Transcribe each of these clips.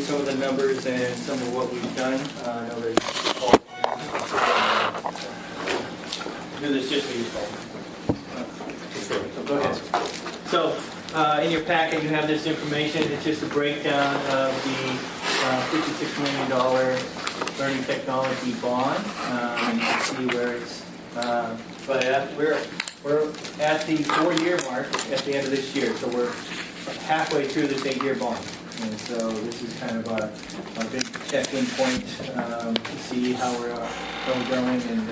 Some of the numbers and some of what we've done. I know there's all do this just for you, Paul. So go ahead. So in your packet you have this information. It's just a breakdown of the $56 million learning technology bond. You can see where it's. But we're at the 4-year mark at the end of this year. So we're halfway through this 8-year bond. And so this is kind of a big check-in point to see how we're going and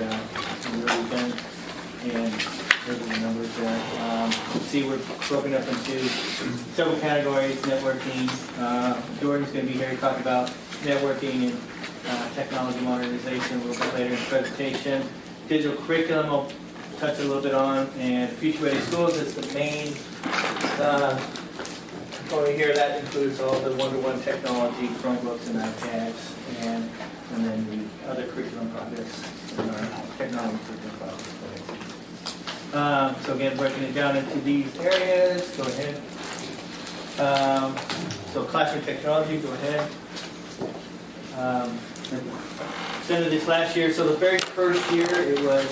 where we've been. And those are the numbers there. You can see we're broken up into several categories: networking. Jordan's going to be here to talk about networking and technology modernization a little bit later in the presentation. Digital curriculum I'll touch a little bit on, and Future Ready Schools is the main component here. That includes all the one-to-one technology, Chromebooks and iPads, and then the other curriculum projects in our technology curriculum projects. So again, breaking it down into these areas. Go ahead. So classroom technology. Go ahead. Presented this last year. So the very first year it was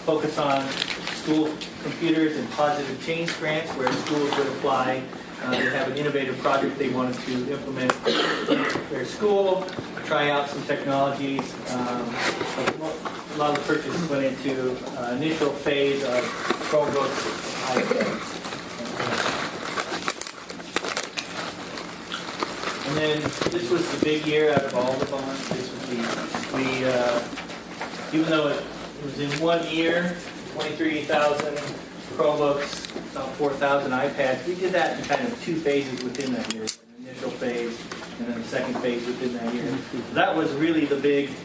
focused on school computers and positive change grants, where schools would apply. They have an innovative project they wanted to implement in their school, try out some technologies. A lot of the purchases went into initial phase of Chromebooks, iPads. And then this was the big year out of all the bonds. This was even though it was in 1 year, 23,000 Chromebooks, about 4,000 iPads. We did that in kind of 2 phases within that year. An initial phase and then a second phase within that year. So that was really the big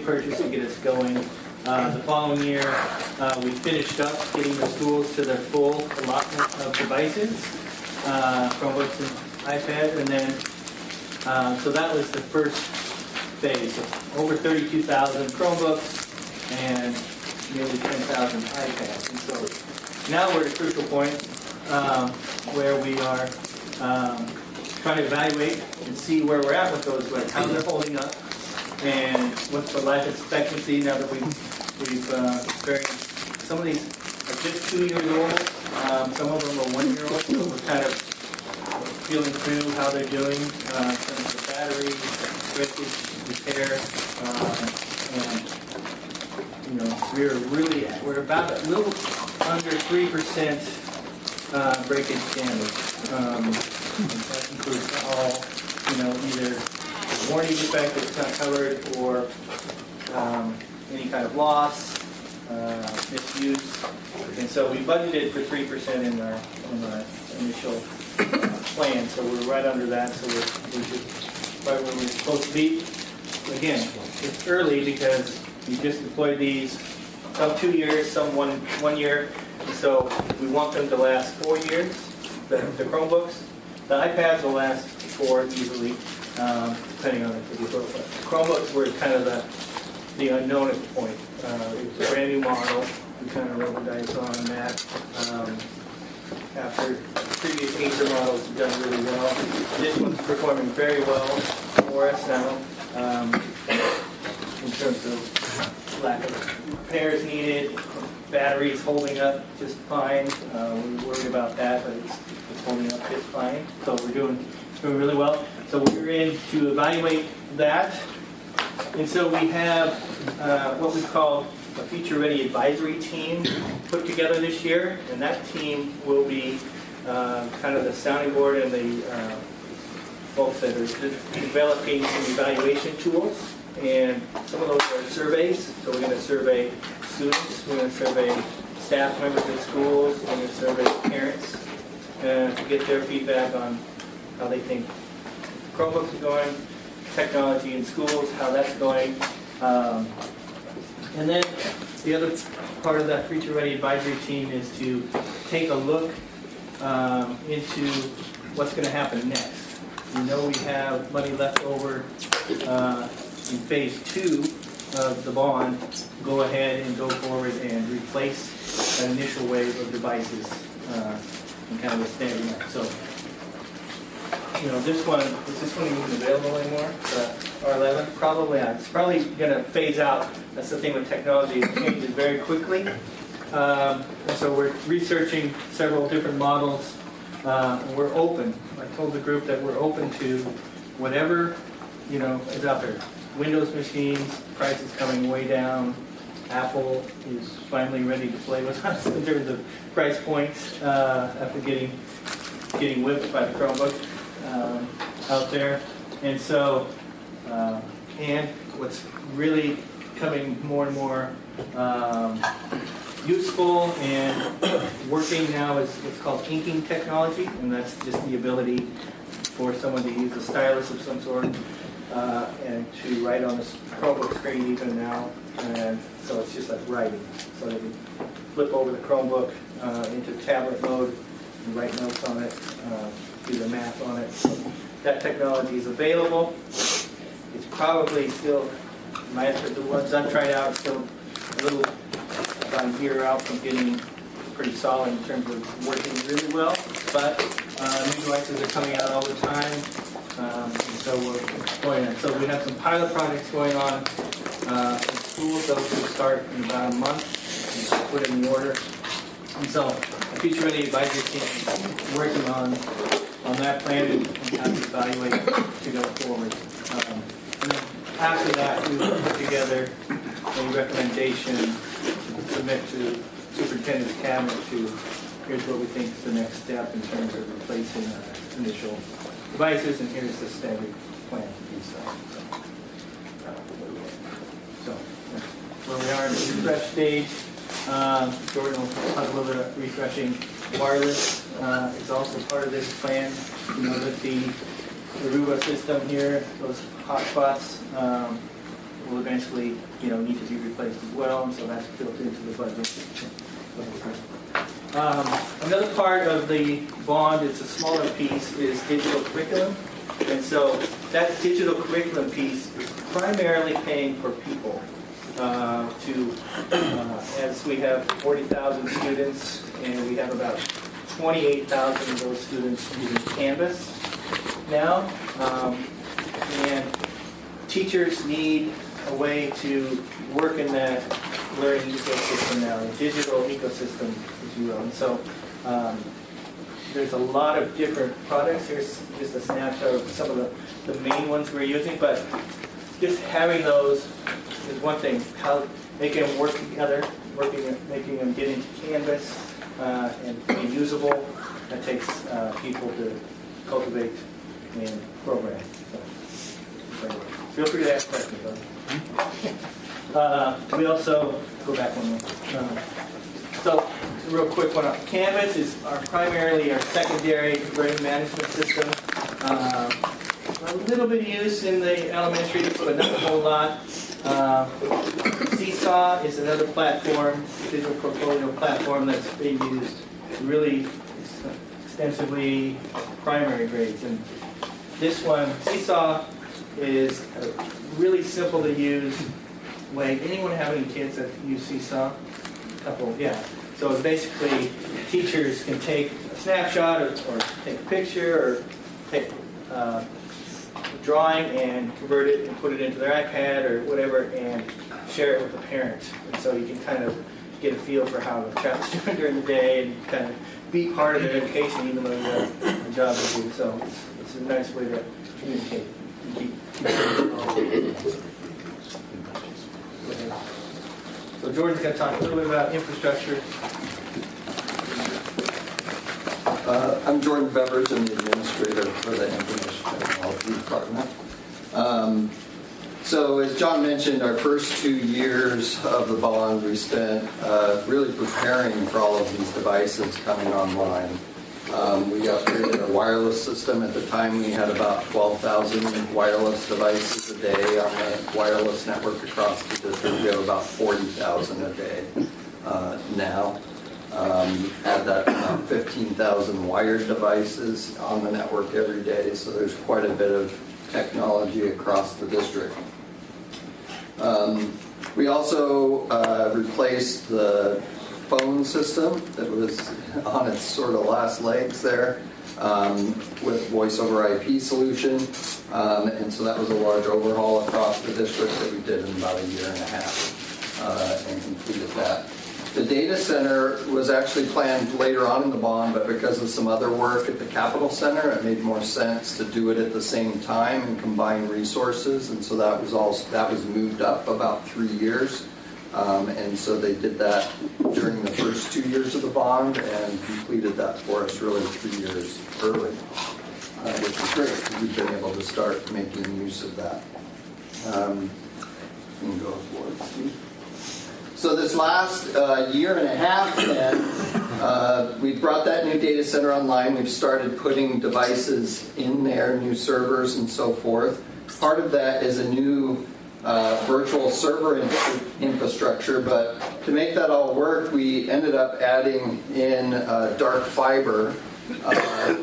purchase to get us going. The following year, we finished up getting the schools to their full allotment of devices, Chromebooks and iPads, and then so that was the first phase. So over 32,000 Chromebooks and nearly 10,000 iPads. And so now we're at a crucial point where we are trying to evaluate and see where we're at with those, like how they're holding up, and what's the life expectancy now that we've experienced. Some of these are just 2 years old. Some of them are 1 year old. So we're kind of feeling through how they're doing. Some of the battery, breakage, repair, and we're about a little under 3% breakage damage. That includes all, either warranty defect that's not covered or any kind of loss, misuse. And so we budgeted for 3% in our initial plan. So we're right under that. So we're just right where we're supposed to be. Again, it's early because we just deployed these. Some 2 years, some one year. And so we want them to last 4 years. The Chromebooks, the iPads will last 4 easily, depending on the Chromebooks were kind of the unknown at the point. It was a brand new model. We kind of rolled the dice on that. After previous Acer models have done really well, this one's performing very well for us now in terms of lack of repairs needed. Batteries holding up just fine. We were worried about that, but it's holding up just fine. So we're doing really well. So we're in to evaluate that. And so we have what we call a Future Ready Advisory Team put together this year. And that team will be kind of the sounding board and the folks that are developing some evaluation tools. And some of those are surveys. So we're going to survey students, we're going to survey staff members at schools, we're going to survey parents to get their feedback on how they think Chromebooks are going, technology in schools, how that's going. And then the other part of that Future Ready Advisory Team is to take a look into what's going to happen next. We know we have money left over in phase 2 of the bond. Go ahead and go forward and replace that initial wave of devices and kind of a standing up. So this one, is this one even available anymore? The R11? Probably not. It's probably going to phase out. That's the thing with technology. It changes very quickly. And so we're researching several different models. And we're open. I told the group that we're open to whatever, is out there. Windows machines, price is coming way down. Apple is finally ready to play with us in terms of price points after getting whipped by the Chromebook out there. And so, and what's really coming more and more useful and working now is what's called inking technology, and that's just the ability for someone to use a stylus of some sort and to write on this Chromebook screen even now. And so it's just like writing. So that you flip over the Chromebook into tablet mode and write notes on it, do the math on it. So that technology is available. It's probably still, the ones I've tried out, still a little about a year out from getting pretty solid in terms of working really well. But new devices are coming out all the time. And so we're going on. So we have some pilot projects going on in schools. Those will start in about a month. And put in the order. And so the Future Ready Advisory Team is working on that plan and how to evaluate to go forward. And then after that, we will put together a recommendation to submit to Superintendent's Cabinet to here's what we think is the next step in terms of replacing initial devices, and here's the standard plan to do so. So that's where we are in the refresh stage. Jordan will talk a little bit about refreshing wireless. It's also part of this plan. With the Aruba system here, those hotspots will eventually, need to be replaced as well, and so that's built into the budget. Another part of the bond, it's a smaller piece, is digital curriculum. And so that digital curriculum piece is primarily paying for people. As we have 40,000 students, and we have about 28,000 of those students using Canvas now. And teachers need a way to work in that learning ecosystem now, a digital ecosystem, if you will. And so there's a lot of different products. Here's just a snapshot of some of the main ones we're using, but just having those is one thing. How making them work together, making them get into Canvas and be usable, that takes people to cultivate and program. So feel free to ask questions. We also, go back one more. So, a real quick one. Canvas is primarily our secondary learning management system. A little bit of use in the elementary, but not a whole lot. Seesaw is another platform, digital portfolio platform that's being used really extensively primary grades. And this one, Seesaw, is really simple to use way. Anyone have any kids that use Seesaw? A couple, yeah. So basically, teachers can take a snapshot or take a picture or take a drawing and convert it and put it into their iPad or whatever and share it with the parents. And so you can kind of get a feel for how the child's doing during the day and kind of be part of their education even though you have a job to do. So it's a nice way to communicate. So Jordan's going to talk a little bit about infrastructure. I'm Jordan Beveridge. I'm the administrator for the Information Technology Department. So as John mentioned, our first 2 years of the bond we spent really preparing for all of these devices coming online. We upgraded our wireless system. At the time, we had about 12,000 wireless devices a day on the wireless network across the district. We have about 40,000 a day now. Add that about 15,000 wired devices on the network every day, so there's quite a bit of technology across the district. We also replaced the phone system that was on its sort of last legs there. with voice over IP solution. And so that was a large overhaul across the district that we did in about a year and a half and completed that. The data center was actually planned later on in the bond, but because of some other work at the Capitol Center, it made more sense to do it at the same time and combine resources. And so that was moved up about 3 years. And so they did that during the first 2 years of the bond and completed that for us really 3 years early, which is great because we've been able to start making use of that. You can go forward, Steve. So this last year and a half, then, we brought that new data center online. We've started putting devices in there, new servers and so forth. Part of that is a new virtual server infrastructure, but to make that all work, we ended up adding in dark fiber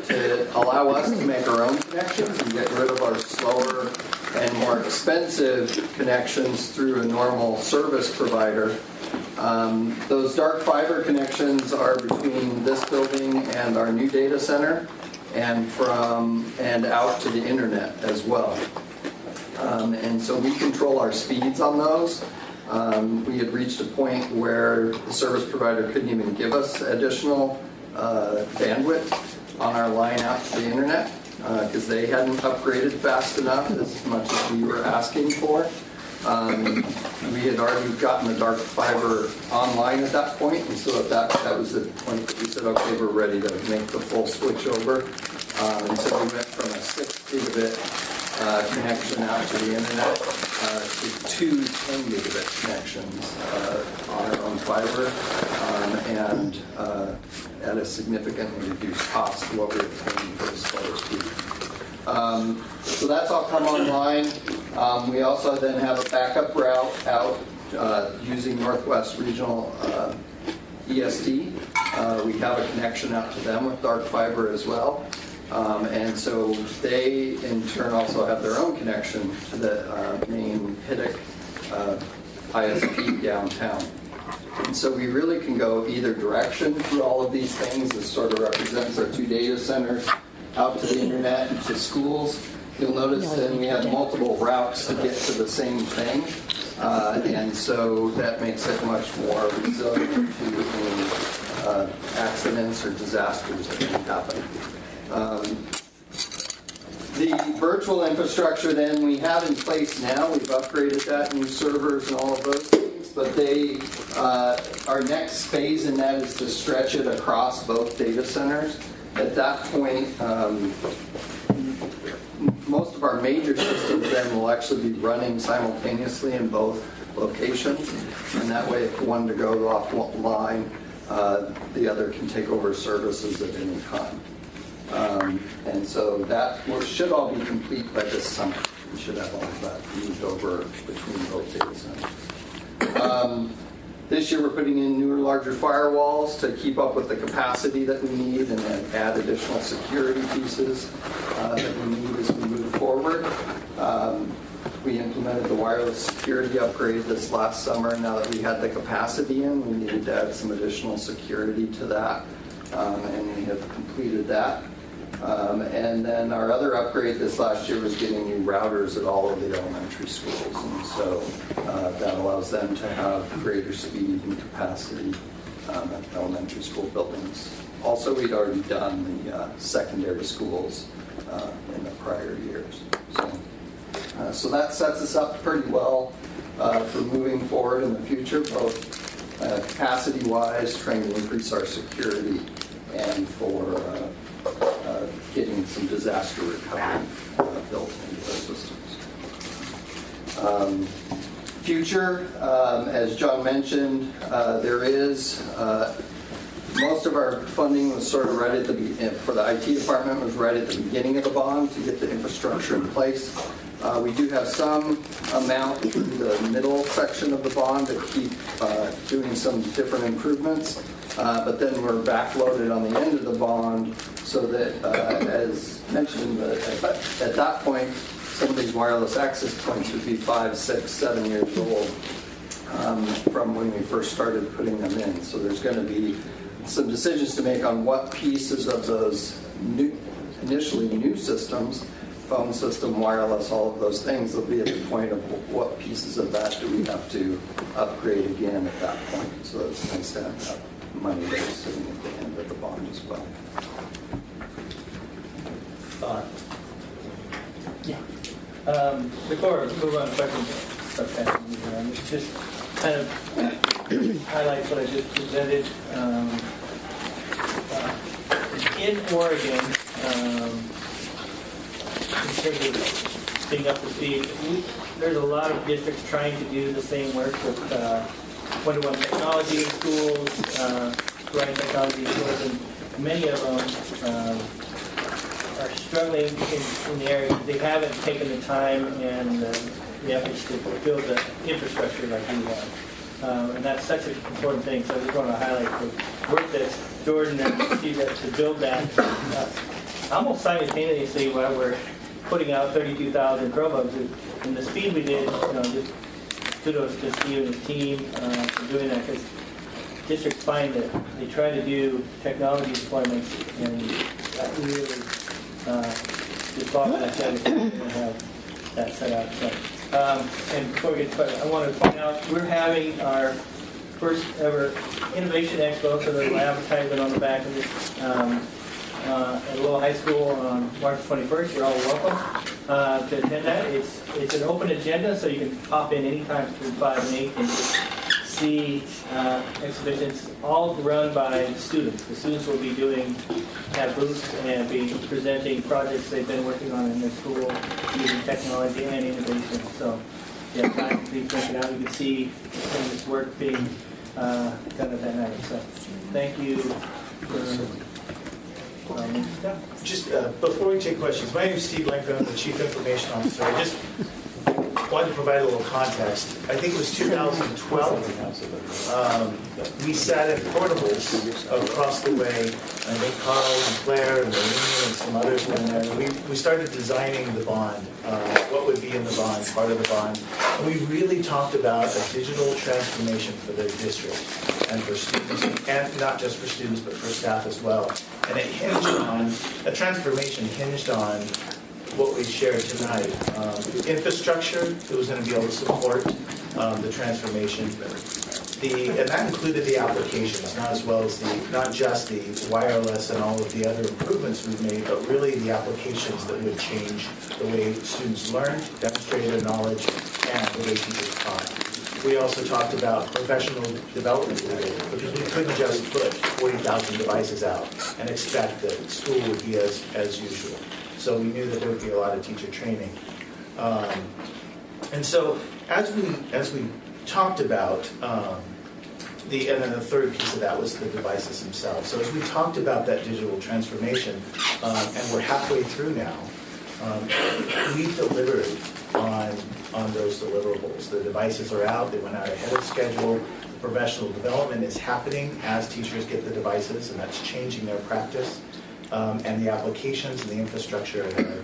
to allow us to make our own connections and get rid of our slower and more expensive connections through a normal service provider. Those dark fiber connections are between this building and our new data center and out to the internet as well. And so we control our speeds on those. We had reached a point where the service provider couldn't even give us additional bandwidth on our line out to the internet because they hadn't upgraded fast enough as much as we were asking for. We had already gotten the dark fiber online at that point, and so at that was the point that we said, okay, we're ready to make the full switch over. And so we went from a 6 gigabit connection out to the internet to 2 10 gigabit connections on our own fiber and at a significantly reduced cost to what we were paying for the slower speed. So that's all come online. We also then have a backup route out using Northwest Regional ESD. We have a connection out to them with dark fiber as well. And so they, in turn, also have their own connection to the main HIDIC ISP downtown. And so we really can go either direction through all of these things. This sort of represents our 2 data centers out to the internet and to schools. You'll notice then we have multiple routes to get to the same thing. And so that makes it much more resilient to any accidents or disasters that can happen. The virtual infrastructure then we have in place now. We've upgraded that, new servers and all of those things, but our next phase in that is to stretch it across both data centers. At that point, most of our major systems then will actually be running simultaneously in both locations, and that way if one to go offline, the other can take over services at any time. And so that should all be complete by this summer. We should have all of that moved over between both data centers. This year we're putting in newer, larger firewalls to keep up with the capacity that we need and then add additional security pieces that we need as we move forward. We implemented the wireless security upgrade this last summer. Now that we had the capacity in, we needed to add some additional security to that, and we have completed that. And then our other upgrade this last year was getting new routers at all of the elementary schools, and so that allows them to have greater speed and capacity at elementary school buildings. Also, we'd already done the secondary schools in the prior years. So that sets us up pretty well for moving forward in the future, both capacity-wise, trying to increase our security, and for getting some disaster recovery built into those systems. Future, as John mentioned, there is most of our funding was sort of right at the for the IT department was right at the beginning of the bond to get the infrastructure in place. We do have some amount through the middle section of the bond to keep doing some different improvements, but then we're backloaded on the end of the bond so that, as mentioned, at that point, some of these wireless access points would be 5, 6, 7 years old from when we first started putting them in. So there's going to be some decisions to make on what pieces of those initially new systems, phone system, wireless, all of those things, they'll be at the point of what pieces of that do we have to upgrade again at that point. So it's nice to have that money there sitting at the end of the bond as well. Before we move on to questions, just kind of highlight what I just presented. In Oregon, in terms of being up to speed, there's a lot of districts trying to do the same work with one-to-one technology in schools, providing technology in schools, and many of them are struggling in the area. They haven't taken the time and the efforts to build the infrastructure like we have. And that's such an important thing. So I just want to highlight the work that Jordan and Steve did to build that almost simultaneously while we're putting out 32,000 Chromebooks. And the speed we did, just kudos to Steve and his team for doing that, because districts find that they try to do technology deployments and that really just bottlenecks that if we're going to have that set up. So, and before we get started, I want to point out we're having our first ever Innovation Expo, so there's an advertisement on the back of this at Lowell High School on March 21st. You're all welcome to attend that. It's an open agenda, so you can pop in anytime between 5 and 8 and just see exhibitions all run by students. The students will be have booths and be presenting projects they've been working on in their school using technology and innovation. So, yeah, please check it out. You can see some of this work being done at that night. So, thank you for Just before we take questions, my name is Steve Langford. I'm the Chief Information Officer. I just wanted to provide a little context. I think it was 2012. We sat at portables across the way. I think Carl and Claire and Marina and some others were in there. We started designing the bond, what would be in the bond, part of the bond. And we really talked about a digital transformation for the district and for students, and not just for students, but for staff as well. And it hinged on, a transformation hinged on what we shared tonight. Infrastructure that was going to be able to support the transformation. And that included the applications, not just the wireless and all of the other improvements we've made, but really the applications that would change the way students learned, demonstrated their knowledge, and the way teachers taught. We also talked about professional development, because we couldn't just put 40,000 devices out and expect that school would be as usual. So we knew that there would be a lot of teacher training. And so as we talked about, and then the third piece of that was the devices themselves. So as we talked about that digital transformation, and we're halfway through now, we've delivered on those deliverables. The devices are out, they went out ahead of schedule. Professional development is happening as teachers get the devices, and that's changing their practice. And the applications and the infrastructure are there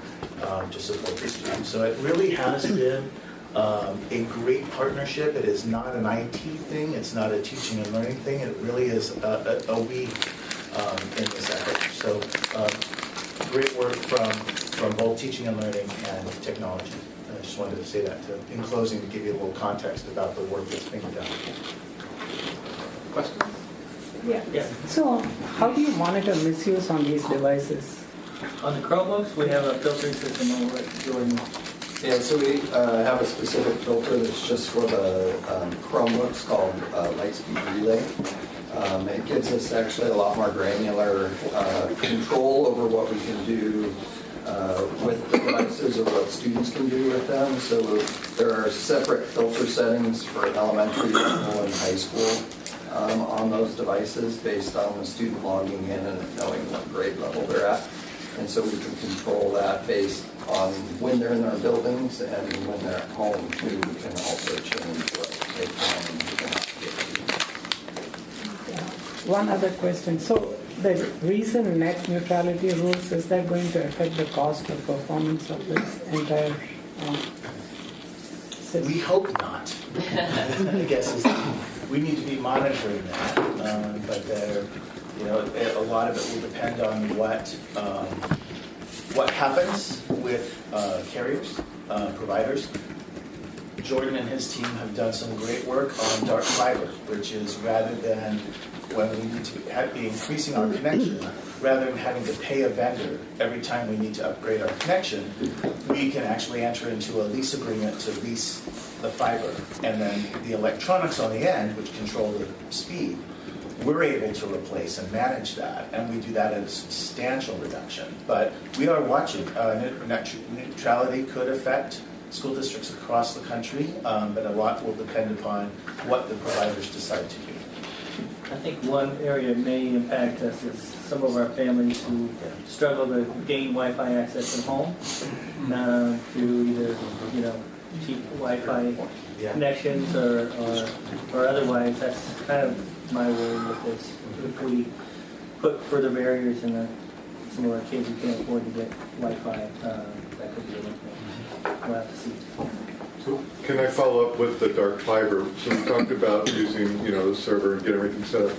to support the students. So it really has been a great partnership. It is not an IT thing. It's not a teaching and learning thing. It really is a we in this effort. So great work from both teaching and learning and technology. I just wanted to say that in closing to give you a little context about the work that's being done. Questions? Yeah. So how do you monitor misuse on these devices? On the Chromebooks, we have a filtering system over at Jordan. Yeah, so we have a specific filter that's just for the Chromebooks called Lightspeed Relay. It gives us actually a lot more granular control over what we can do with the devices or what students can do with them. So there are separate filter settings for elementary, middle, and high school on those devices based on the student logging in and knowing what grade level they're at. And so we can control that based on when they're in our buildings and when they're at home too. We can also change what they can and cannot get to. One other question. So the recent net neutrality rules, is that going to affect the cost or performance of this entire system? We hope not. I guess we need to be monitoring that, but a lot of it will depend on what what happens with carriers, providers. Jordan and his team have done some great work on dark fiber, which is rather than when we need to be increasing our connection, rather than having to pay a vendor every time we need to upgrade our connection, we can actually enter into a lease agreement to lease the fiber. And then the electronics on the end, which control the speed, we're able to replace and manage that. And we do that at a substantial reduction. But we are watching. Net neutrality could affect school districts across the country, but a lot will depend upon what the providers decide to do. I think one area may impact us is some of our families who struggle to gain Wi-Fi access at home through either, cheap Wi-Fi connections or otherwise. That's kind of my worry with this. If we put further barriers in some of our kids who can't afford to get Wi-Fi, that could be a thing. We'll have to see. So can I follow up with the dark fiber? So we talked about using, the server and get everything set up.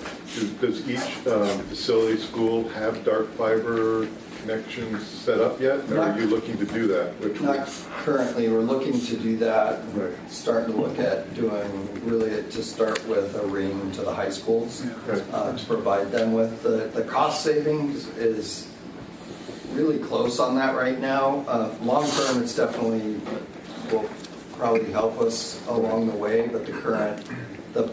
Does each facility, school have dark fiber connections set up yet? Or are you looking to do that? Not currently. We're looking to do that. Right. Starting to look at doing really to start with a ring to the high schools to provide them with the cost savings is really close on that right now. Long term, it's definitely will probably help us along the way, but the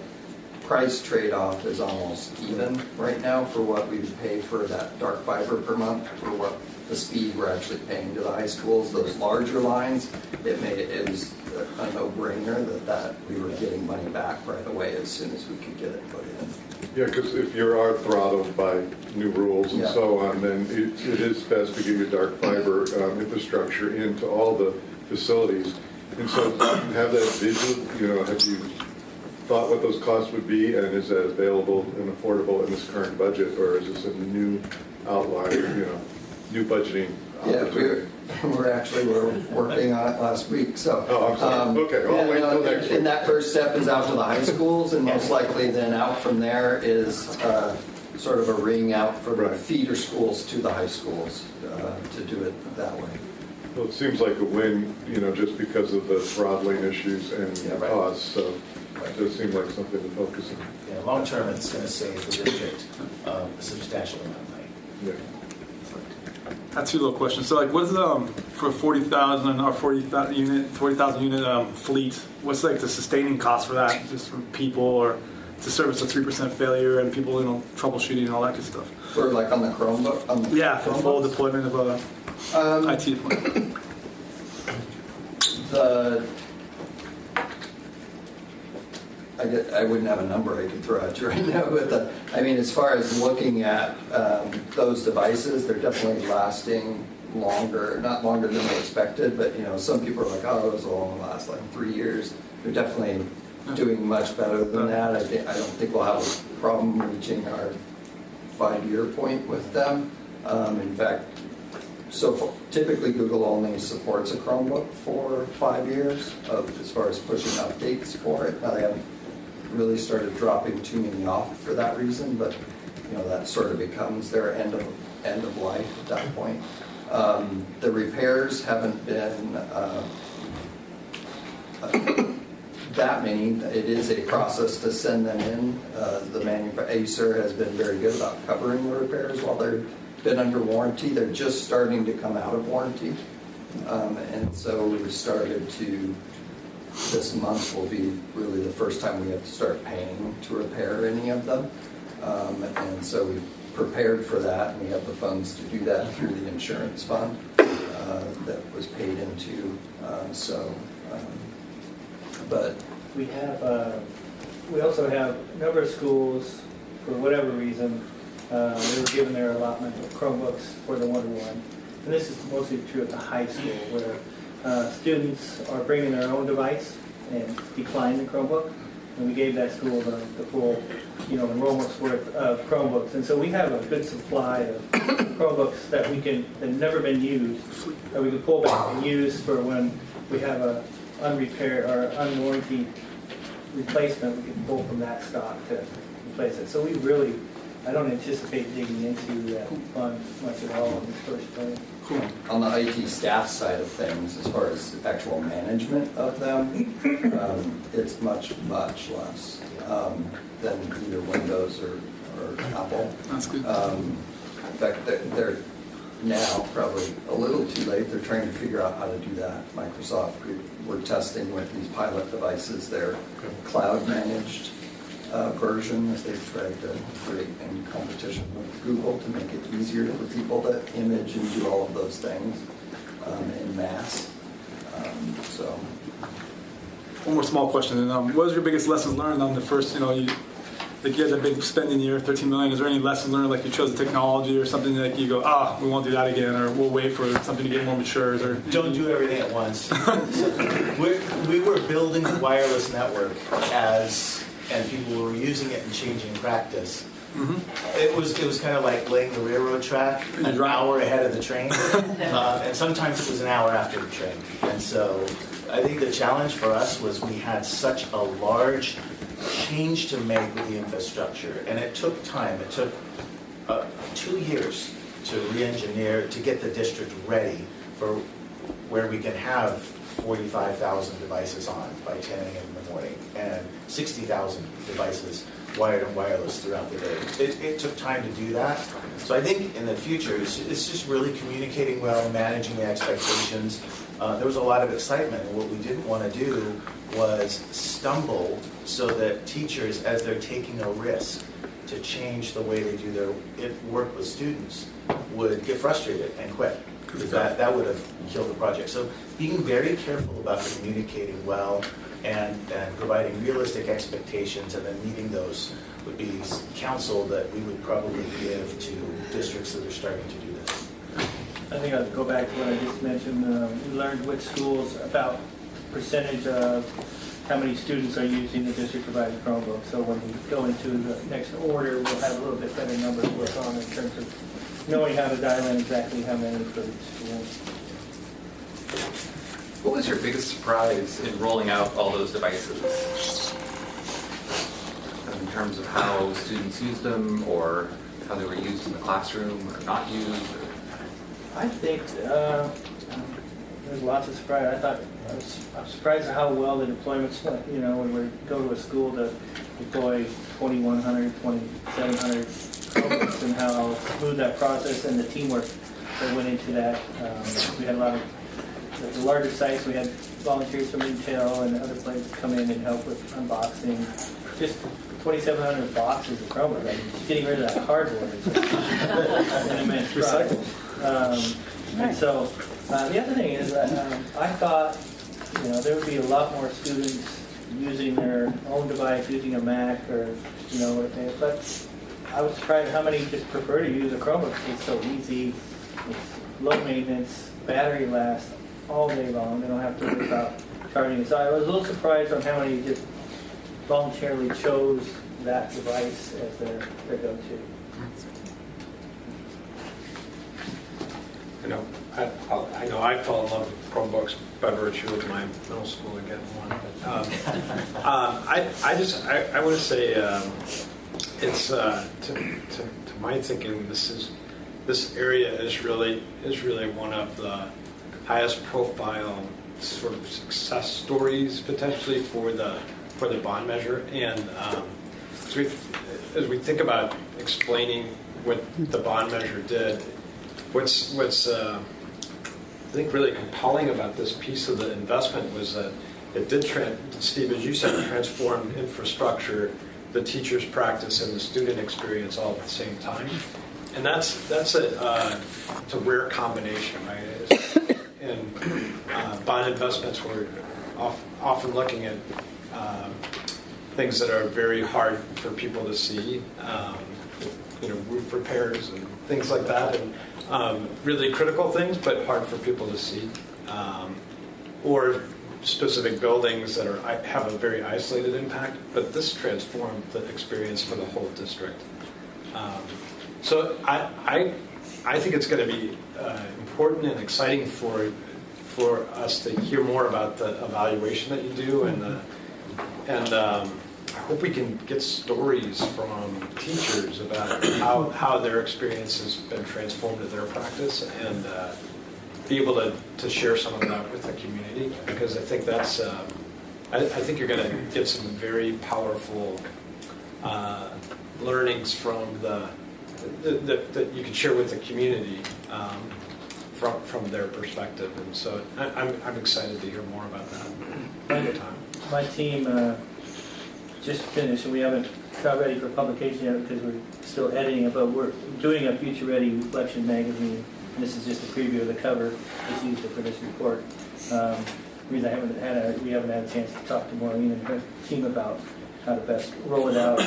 price trade-off is almost even right now for what we would pay for that dark fiber per month for what the speed we're actually paying to the high schools. Those larger lines, it was a no-brainer that we were getting money back right away as soon as we could get it put in. Yeah, because if you are throttled by new rules and so on, then it is best to get your dark fiber infrastructure into all the facilities. And so have that visual, have you thought what those costs would be, and is that available and affordable in this current budget, or is this a new outline, new budgeting opportunity? We're working on it last week, so. Oh, I'm sorry. Okay, I'll wait till next week. And that first step is out to the high schools, and most likely then out from there is sort of a ring out for the feeder schools to the high schools to do it that way. Well, it seems like a win, just because of the throttling issues and costs, so it does seem like something to focus on. Yeah, long term, it's going to save the district a substantial amount of money. Yeah. I have two little questions. So, what is for 40,000 or 40,000 unit fleet? What's the sustaining cost for that, just for people, or to service a 3% failure and people, troubleshooting and all that good stuff? For on the Chromebook? On the For full deployment of IT deployment. I wouldn't have a number I could throw at you right now, but as far as looking at those devices, they're definitely lasting longer, not longer than we expected, but some people are like, oh, those will only last 3 years. They're definitely doing much better than that. I don't think we'll have a problem reaching our 5-year point with them. In fact, typically Google only supports a Chromebook for 5 years as far as pushing updates for it. Now they haven't really started dropping too many off for that reason, but that sort of becomes their end of life at that point. The repairs haven't been that many. It is a process to send them in. Acer has been very good about covering the repairs while they've been under warranty. They're just starting to come out of warranty. And so we've started to, this month will be really the first time we have to start paying to repair any of them. And so we've prepared for that, and we have the funds to do that through the insurance fund that was paid into. But we also have a number of schools, for whatever reason, they were given their allotment of Chromebooks for the one-to-one. And this is mostly true at the high school, where students are bringing their own device and decline the Chromebook. And we gave that school the full, enrollment's worth of Chromebooks. And so we have a good supply of Chromebooks that have never been used, that we can pull back and use for when we have a unrepaired or unwarranted replacement. We can pull from that stock to replace it. So I don't anticipate digging into that fund much at all in this first plan. Cool. On the IT staff side of things, as far as actual management of them, it's much, much less than either Windows or Apple. That's good. In fact, they're now probably a little too late. They're trying to figure out how to do that. Microsoft, we're testing with these pilot devices their cloud-managed version that they've tried to create in competition with Google to make it easier for people to image and do all of those things in mass. So, One more small question. And, what was your biggest lesson learned on the first, you had that big spending year, $13 million. Is there any lesson learned, like you chose a technology or something that you go, we won't do that again, or we'll wait for something to get more mature? Or Don't do everything at once. We were building the wireless network and people were using it and changing practice. It was kind of like laying the railroad track an hour ahead of the train, and sometimes it was an hour after the train. And so I think the challenge for us was we had such a large change to make with the infrastructure, and it took time. It took 2 years to re-engineer, to get the district ready for where we can have 45,000 devices on by 10 a.m. in the morning and 60,000 devices wired and wireless throughout the day. It took time to do that. So I think in the future, it's just really communicating well, managing the expectations. There was a lot of excitement, and what we didn't want to do was stumble so that teachers, as they're taking a risk to change the way they do their work with students, would get frustrated and quit. Because that would have killed the project. So being very careful about communicating well and providing realistic expectations and then meeting those would be counsel that we would probably give to districts that are starting to do this. I think I'll go back to what I just mentioned. We learned with schools about percentage of how many students are using the district-provided Chromebook. So when we go into the next order, we'll have a little bit better numbers to work on in terms of knowing how to dial in exactly how many for each school. What was your biggest surprise in rolling out all those devices? In terms of how students used them, or how they were used in the classroom, or not used? I think there's lots of surprise. I was surprised at how well the deployments went. When we go to a school to deploy 2,100, 2,700 Chromebooks, and how smooth that process and the teamwork that went into that. We had a lot of the larger sites. We had volunteers from Intel and other places come in and help with unboxing. Just 2,700 boxes of Chromebooks. Just getting rid of that cardboard is an immense project. And so the other thing is that I thought there would be a lot more students using their own device, using a Mac, or but I was surprised how many just prefer to use a Chromebook. It's so easy, it's low maintenance, battery lasts all day long. They don't have to worry about charging it. So I was a little surprised on how many just voluntarily chose that device as their go-to. I know I fell in love with Chromebooks by virtue of my middle school and getting one. But, I want to say it's to my thinking, this area is really one of the highest profile sort of success stories potentially for the bond measure. And as we think about explaining what the bond measure did, what's I think really compelling about this piece of the investment was that it did, Steve, as you said, transform infrastructure, the teacher's practice, and the student experience all at the same time. And that's a rare combination, right? And bond investments were often looking at things that are very hard for people to see, roof repairs and things like that, and really critical things, but hard for people to see, or specific buildings that have a very isolated impact. But this transformed the experience for the whole district. So I think it's going to be important and exciting for us to hear more about the evaluation that you do, and I hope we can get stories from teachers about how their experience has been transformed in their practice, be able to share some of that with the community, because I think that's, I think you're going to get some very powerful learnings from that you can share with the community from their perspective. And so I'm excited to hear more about that over time. My team just finished, and we haven't got ready for publication yet because we're still editing it, but we're doing a Future Ready Reflection magazine. And this is just a preview of the cover. Just used it for this report. The reason we haven't had a chance to talk to Maureen and her team about how to best roll it out.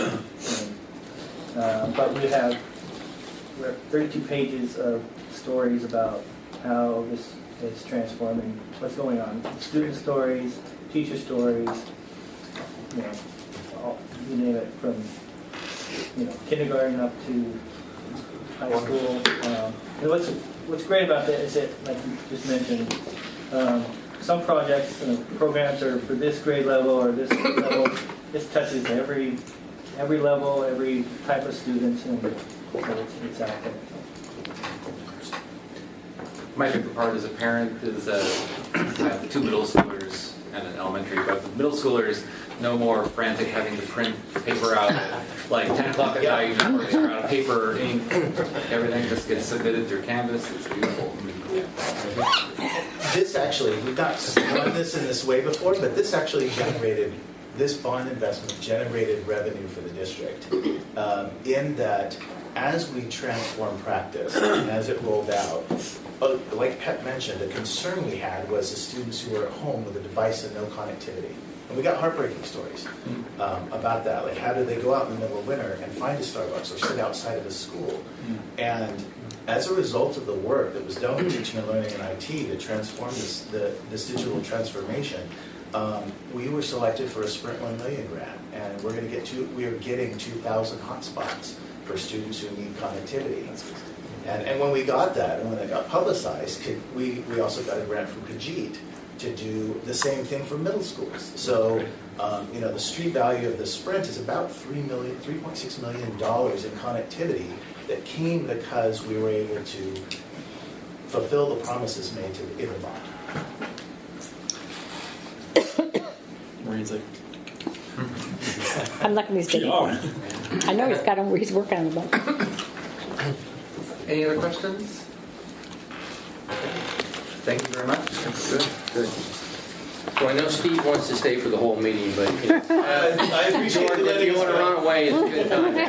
But we have 32 pages of stories about how this is transforming what's going on. Student stories, teacher stories, you name it, from kindergarten up to high school. And what's great about that is that, like you just mentioned, some projects and programs are for this grade level or this level. This touches every level, every type of students, and so it's out there. My favorite part as a parent is I have the 2 middle schoolers and an elementary, but the middle schoolers no more frantic having to print paper out at like 10 o'clock at night, or they're out of paper, ink, everything just gets submitted through Canvas. It's beautiful. This actually, we've not done this in this way before, but this actually this bond investment generated revenue for the district. In that, as we transform practice and as it rolled out, like Pat mentioned, the concern we had was the students who were at home with a device and no connectivity. And we got heartbreaking stories about that. Like, how do they go out in the middle of winter and find a Starbucks or sit outside of a school? And as a result of the work that was done with teaching and learning in IT to transform this digital transformation, we were selected for a Sprint 1 million grant, and we are getting 2,000 hotspots for students who need connectivity. And when we got that, and when it got publicized, we also got a grant from Kajit to do the same thing for middle schools. So, the street value of the Sprint is about $3.6 million in connectivity that came because we were able to fulfill the promises made in the bond. Maureen's like, I'm not going to stay. I know he's working on the book. Any other questions? Thank you very much. Good. Well, I know Steve wants to stay for the whole meeting, but I appreciate Jordan, if you want to run away, it's a good time now.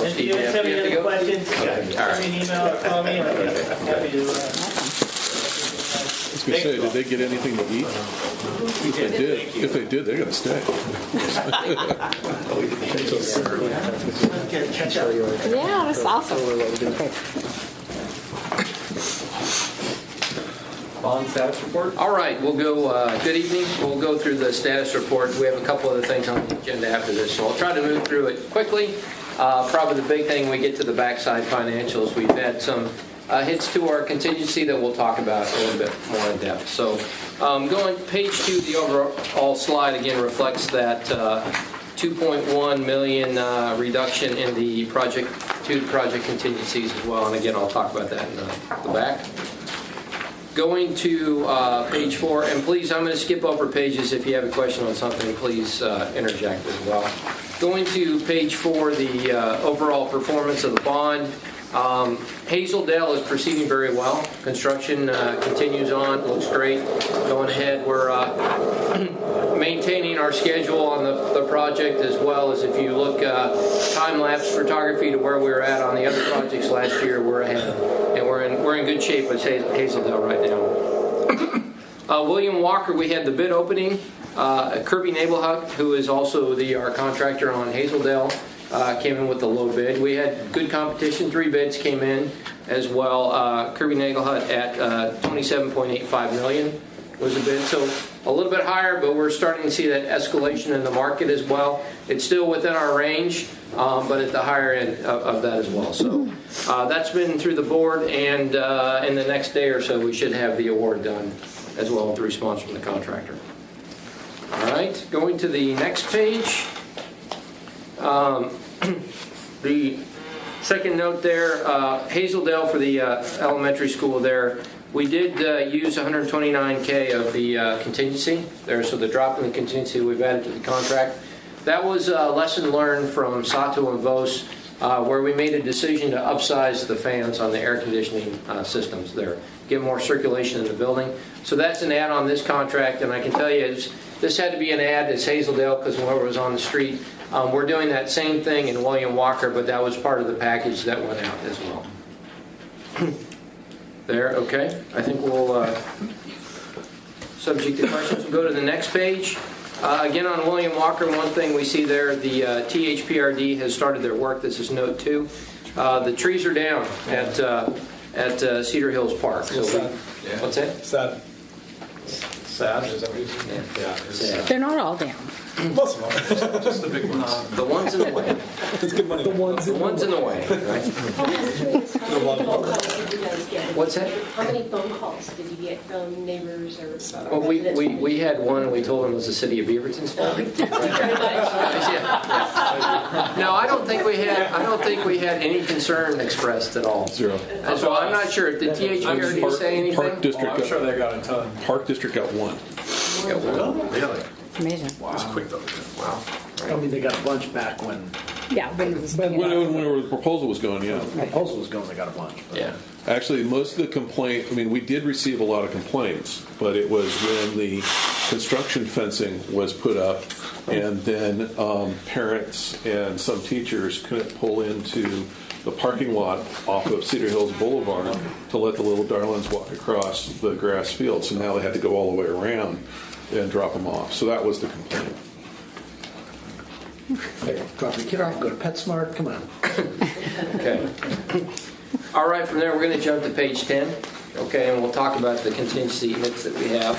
If you guys have any other questions, send me an email or call me. I'll be happy to. I was going to say, did they get anything to eat? If they did, they're going to stay. Catch up. Yeah, that's awesome. Bond status report? All right, we'll go, good evening. We'll go through the status report. We have a couple other things on the agenda after this, so I'll try to move through it quickly. Probably the big thing when we get to the backside financials, we've had some hits to our contingency that we'll talk about a little bit more in depth. So going page 2, the overall slide again reflects that 2.1 million reduction in the project contingencies as well. And again, I'll talk about that in the back. Going to page 4, and please, I'm going to skip over pages. If you have a question on something, please interject as well. Going to page 4, the overall performance of the bond. Hazeldale is proceeding very well. Construction continues on, looks great. Going ahead, we're maintaining our schedule on the project, as well as if you look time-lapse photography to where we were at on the other projects last year, we're ahead. And we're in good shape with Hazeldale right now. William Walker, we had the bid opening. Kirby Nabelhut, who is also our contractor on Hazeldale, came in with the low bid. We had good competition. 3 bids came in as well. Kirby Nabelhut at $27.85 million was a bid. So a little bit higher, but we're starting to see that escalation in the market as well. It's still within our range, but at the higher end of that as well. So that's been through the board, and in the next day or so, we should have the award done as well with the response from the contractor. All right, going to the next page. The Second note there, Hazeldale for the elementary school there, we did use 129K of the contingency there, so the drop in the contingency we've added to the contract. That was a lesson learned from Sato and Vos, where we made a decision to upsize the fans on the air conditioning systems there, get more circulation in the building. So that's an add on this contract, and I can tell you this had to be an add. It's Hazeldale because whoever was on the street. We're doing that same thing in William Walker, but that was part of the package that went out as well. There, okay. I think we'll, subject to questions, we'll go to the next page. Again, on William Walker, one thing we see there, the THPRD has started their work. This is note 2. The trees are down at Cedar Hills Park. So what's that? Sad. Sad? Is that what you said? Yeah. Sad. They're not all down. Most of them. Just the big ones. The ones in the way. It's good money. The ones in the way, right? How many phone calls did you guys get? What's that? How many phone calls did you get from neighbors or Well, residents? we had one, and we told them it was the city of Beaverton's fault. No, I don't think we had any concern expressed at all. Zero. And so I'm not sure. Did THPRD say anything? Park District. I'm sure they got a ton. Park District got 1. Really? Amazing. Wow. It's quick though. Wow. I mean, they got a bunch back when Yeah, when it was. When the proposal was going, yeah. the proposal was going, they got a bunch. But Yeah. Actually, most of the complaint, I mean, we did receive a lot of complaints, but it was when the construction fencing was put up, and then parents and some teachers couldn't pull into the parking lot off of Cedar Hills Boulevard to let the little darlings walk across the grass field. So now they had to go all the way around and drop them off. So that was the complaint. hey, drop your kid off, go to PetSmart, come on. Okay. All right, from there, we're going to jump to page 10. Okay, and we'll talk about the contingency hits that we have.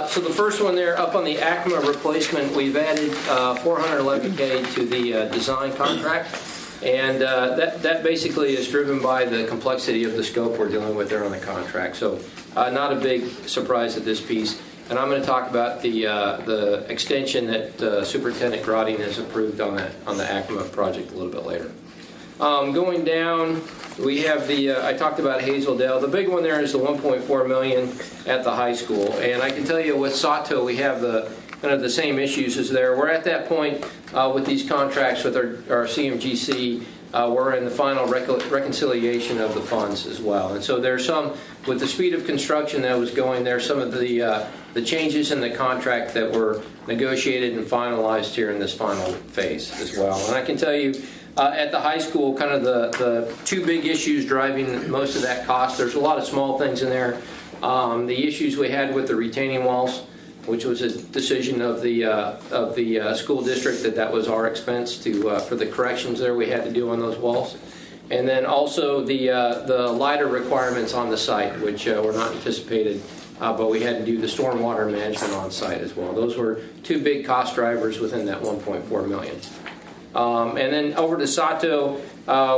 So the first one there, up on the ACMA replacement, we've added $411K to the design contract. And that basically is driven by the complexity of the scope we're dealing with there on the contract. So not a big surprise at this piece. And I'm going to talk about the extension that Superintendent Grotting has approved on the ACMA project a little bit later. Going down, we have I talked about Hazeldale. The big one there is the $1.4 million at the high school. And I can tell you with Sato, we have kind of the same issues as there. We're at that point with these contracts with our CMGC. We're in the final reconciliation of the funds as well. And so there's some, with the speed of construction that was going there, some of the changes in the contract that were negotiated and finalized here in this final phase as well. And I can tell you, at the high school, kind of the two big issues driving most of that cost. There's a lot of small things in there. The issues we had with the retaining walls, which was a decision of the school district that was our expense for the corrections there we had to do on those walls. And then also the LIDAR requirements on the site, which were not anticipated, but we had to do the stormwater management on site as well. Those were two big cost drivers within that $1.4 million. And then over to Sato,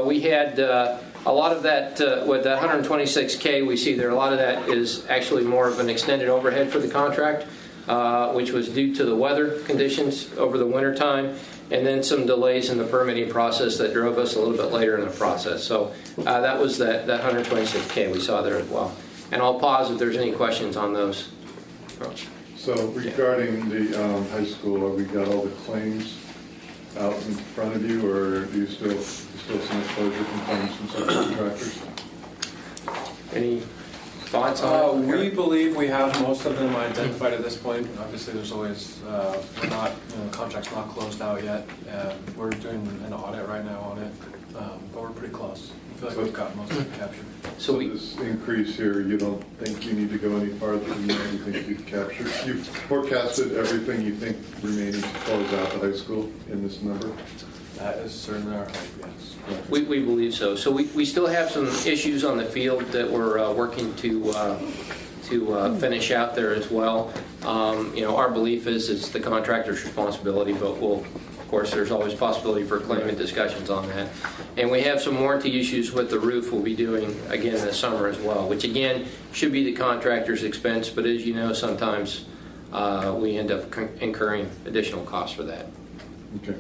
we had a lot of that, with that 126K we see there, a lot of that is actually more of an extended overhead for the contract, which was due to the weather conditions over the winter time, and then some delays in the permitting process that drove us a little bit later in the process. So that was that 126K we saw there as well. And I'll pause if there's any questions on those. So regarding the high school, have we got all the claims out in front of you, or do you still some exposure from claims from subcontractors? Any thoughts on it? We believe we have most of them identified at this point. Obviously, there's always, we're not, the contract's not closed out yet. We're doing an audit right now on it, but we're pretty close. I feel like we've got most of it captured. So this increase here, you don't think you need to go any farther than that? You think you've captured, you've forecasted everything you think remaining to close out the high school in this number? That is certainly our hope, yes. We believe so. So we still have some issues on the field that we're working to finish out there as well. Our belief is it's the contractor's responsibility, but of course, there's always possibility for claimant discussions on that. And we have some warranty issues with the roof we'll be doing again this summer as well, which again should be the contractor's expense, but as you know, sometimes we end up incurring additional costs for that. Okay.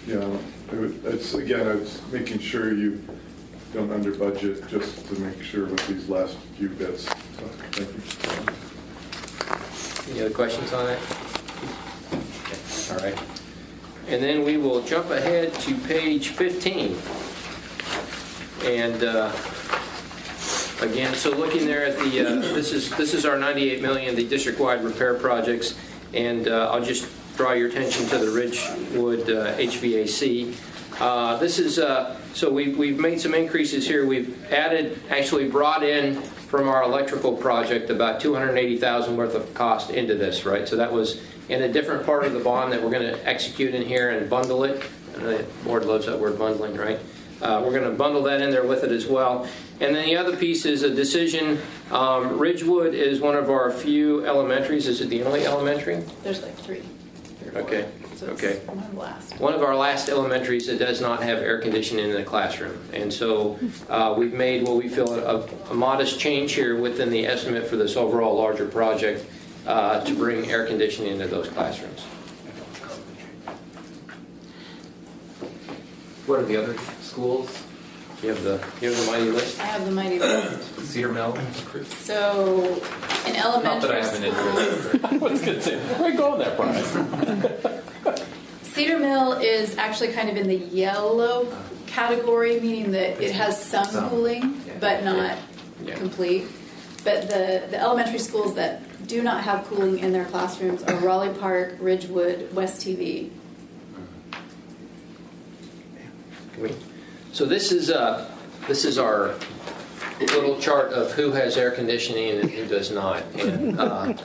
It's, again, it's making sure you don't under budget just to make sure with these last few bits. So, thank you. Any other questions on that? Okay, all right. And then we will jump ahead to page 15. And again, so looking there at the, this is our 98 million, the district-wide repair projects. And I'll just draw your attention to the Ridgewood HVAC. This is, so we've made some increases here. We've actually brought in from our electrical project about $280,000 worth of cost into this, right? So that was in a different part of the bond that we're going to execute in here and bundle it. And the board loves that word bundling, right? We're going to bundle that in there with it as well. And then the other piece is a decision. Ridgewood is one of our few elementaries. Is it the only elementary? There's like 3. Okay. So it's Okay. one of the last. One of our last elementaries that does not have air conditioning in the classroom. And so we've made what we feel a modest change here within the estimate for this overall larger project to bring air conditioning into those classrooms. What are the other schools? You have the mighty list? I have the mighty list. Cedar Mill? So in Not that I elementary have an school, interest. I was going to say, where going there, Brian? Cedar Mill is actually kind of in the yellow category, meaning that it has some cooling, but not complete. But the elementary schools that do not have cooling in their classrooms are Raleigh Park, Ridgewood, West TV. So this is our little chart of who has air conditioning and who does not. And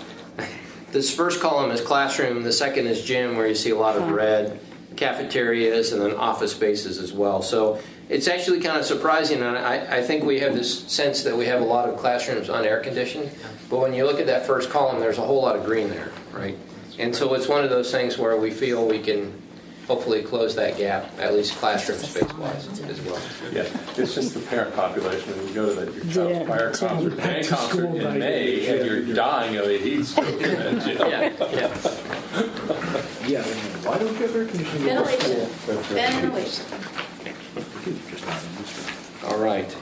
this first column is classroom. The second is gym, where you see a lot of red, cafeterias, and then office spaces as well. So it's actually kind of surprising. And I think we have this sense that we have a lot of classrooms unair conditioned. But when you look at that first column, there's a whole lot of green there, right? And so it's one of those things where we feel we can hopefully close that gap, at least classroom space-wise as well. Yeah, it's just the parent population. When you go to your child's choir concert, band concert in May, and you're dying of a heat stroke. Yeah. Yeah, why don't you have air conditioning? Ventilation. All right.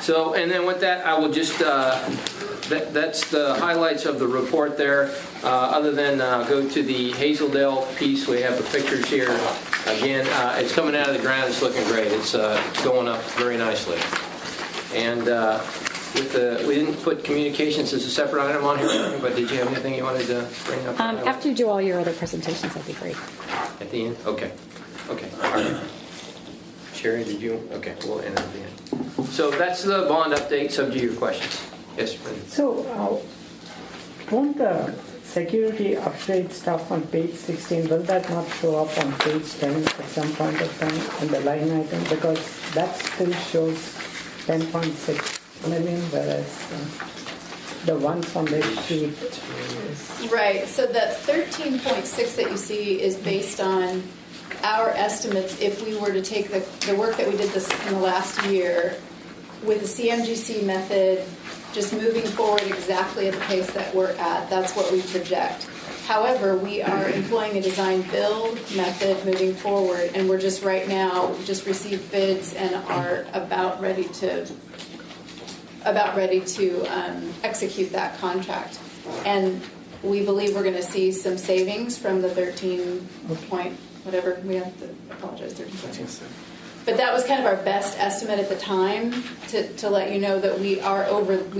So, and then with that, I will just, that's the highlights of the report there. Other than go to the Hazeldale piece, we have the pictures here. Again, it's coming out of the ground. It's looking great. It's going up very nicely. And we didn't put communications as a separate item on here, but did you have anything you wanted to bring up? After you do all your other presentations, that'd be great. At the end? Okay. Okay. All right. Sherry, did you? Okay, we'll end at the end. So that's the bond update, subject to your questions. Yes, Brendan. So, won't the security upgrade stuff on page 16, will that not show up on page 10 at some point of time in the line item? Because that still shows 10.6 million, whereas the ones on this sheet is... Right, so the 13.6 that you see is based on our estimates if we were to take the work that we did this in the last year with the CMGC method, just moving forward exactly at the pace that we're at. That's what we project. However, we are employing a design build method moving forward, and we're just right now just received bids and are about ready to execute that contract. And we believe we're going to see some savings from the 13 point whatever we have to apologize 13.6. But that was kind of our best estimate at the time to let you know that we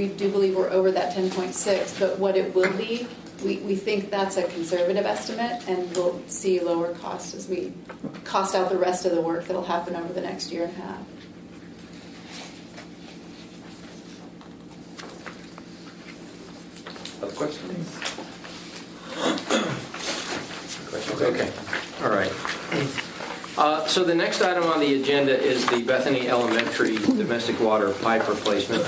do believe we're over that 10.6, but what it will be, we think that's a conservative estimate, and we'll see lower costs as we cost out the rest of the work that'll happen over the next year and a half. Other questions? Okay. All right. So the next item on the agenda is the Bethany Elementary domestic water pipe replacement.